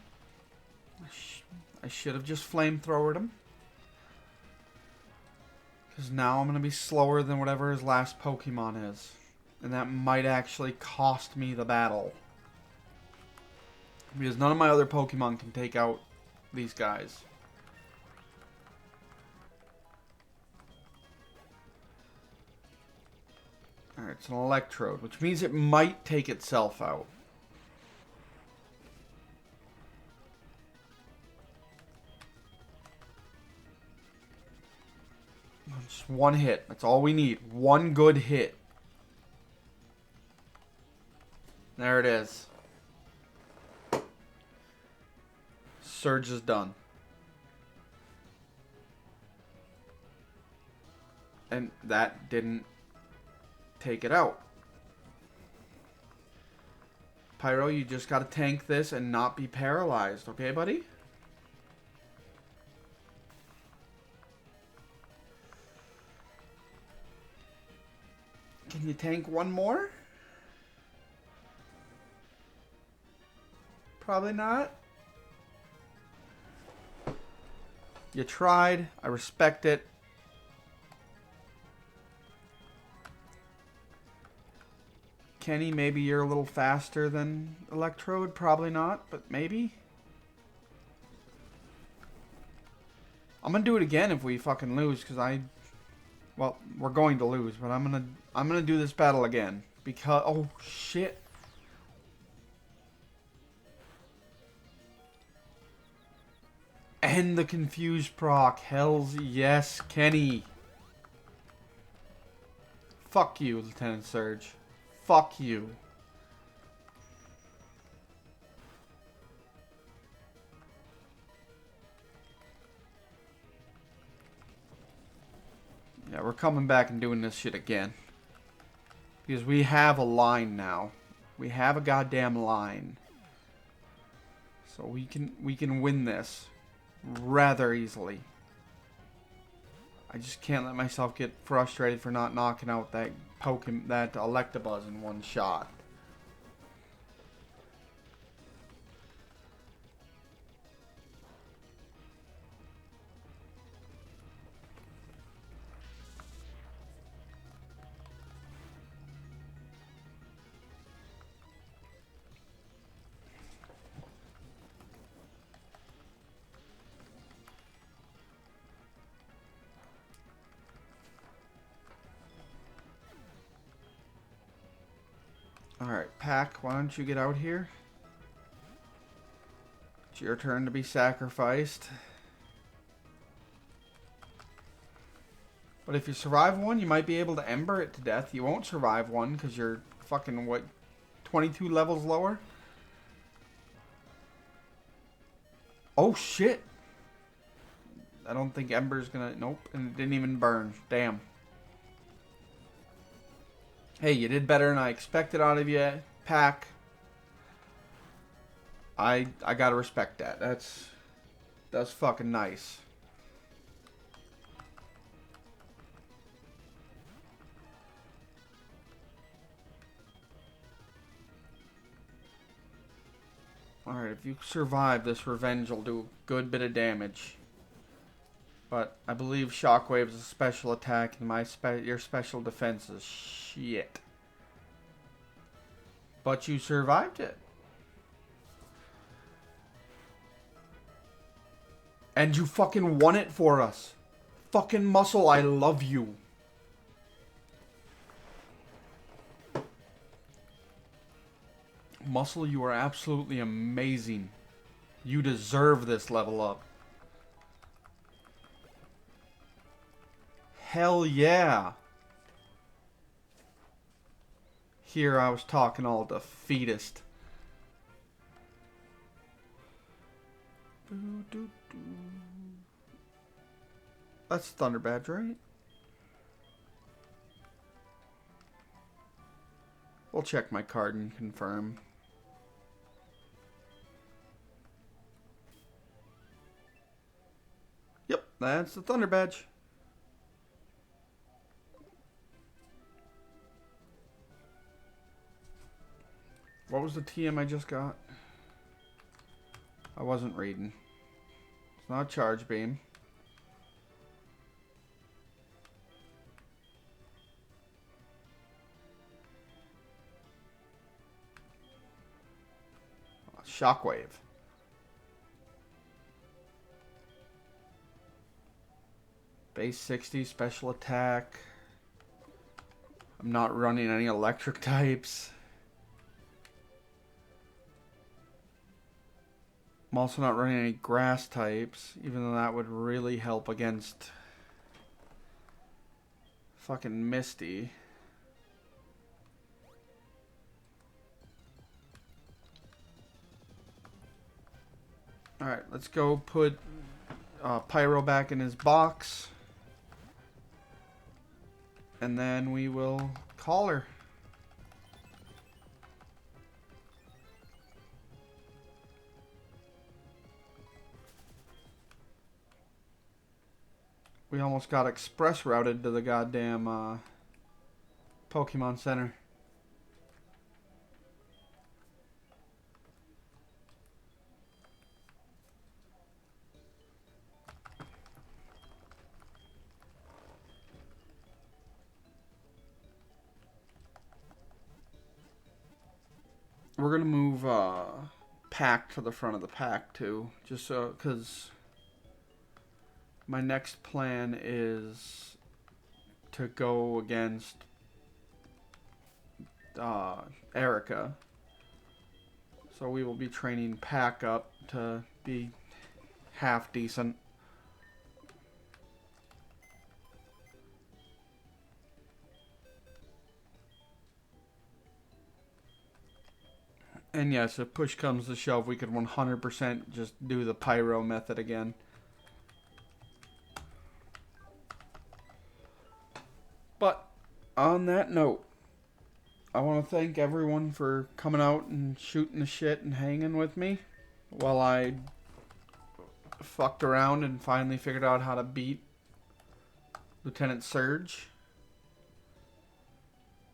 I should have just flamethrowered him. Because now I'm going to be slower than whatever his last Pokemon is. And that might actually cost me the battle. Because none of my other Pokemon can take out these guys. Alright, it's an Electrode, which means it might take itself out. Just one hit. That's all we need. One good hit. There it is. Surge is done. And that didn't take it out. Pyro, you just gotta tank this and not be paralyzed, okay, buddy? Can you tank one more? Probably not. You tried. I respect it. Kenny, maybe you're a little faster than Electrode. Probably not, but maybe. I'm gonna do it again if we fucking lose, because well, we're going to lose, but I'm gonna do this battle again because oh shit. And the confused proc. Hells yes, Kenny. Fuck you, Lieutenant Surge. Fuck you. Yeah, we're coming back and doing this shit again. Because we have a line now. We have a goddamn line. So we can win this rather easily. I just can't let myself get frustrated for not knocking out that Electabuzz in one shot. Alright, Pack, why don't you get out here? It's your turn to be sacrificed. But if you survive one, you might be able to Ember it to death. You won't survive one because you're fucking, what, 22 levels lower? Oh, shit. I don't think Ember's gonna... Nope, and it didn't even burn. Damn. Hey, you did better than I expected out of you, Pack. I gotta respect that. That's fucking nice. Alright, if you survive, this revenge will do a good bit of damage. But I believe Shockwave is a special attack, and your special defense is shit. But you survived it. And you fucking won it for us. Fucking Muscle, I love you. Muscle, you are absolutely amazing. You deserve this level up. Hell yeah. Here I was talking all defeatist. That's Thunder Badge, right? We'll check my card and confirm. Yep, that's the Thunder Badge. What was the TM I just got? I wasn't reading. It's not Charge Beam. Shockwave. Base 60, special attack. I'm not running any electric types. I'm also not running any grass types, even though that would really help against fucking Misty. Alright, let's go put Pyro back in his box. And then we will call her. We almost got express routed to the goddamn Pokemon Center. We're gonna move Pack to the front of the pack too, just so, because my next plan is to go against Erica. So we will be training Pack up to be half decent. And yes, if push comes to shove, we could 100% just do the pyro method again. But on that note, I want to thank everyone for coming out and shooting the shit and hanging with me while I fucked around and finally figured out how to beat Lieutenant Surge.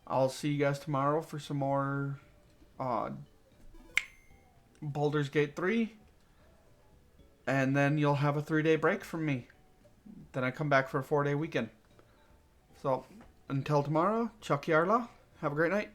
I'll see you guys tomorrow for some more Baldur's Gate 3. And then you'll have a 3-day break from me. Then I come back for a 4-day weekend. So, until tomorrow, Chuck Yarla. Have a great night.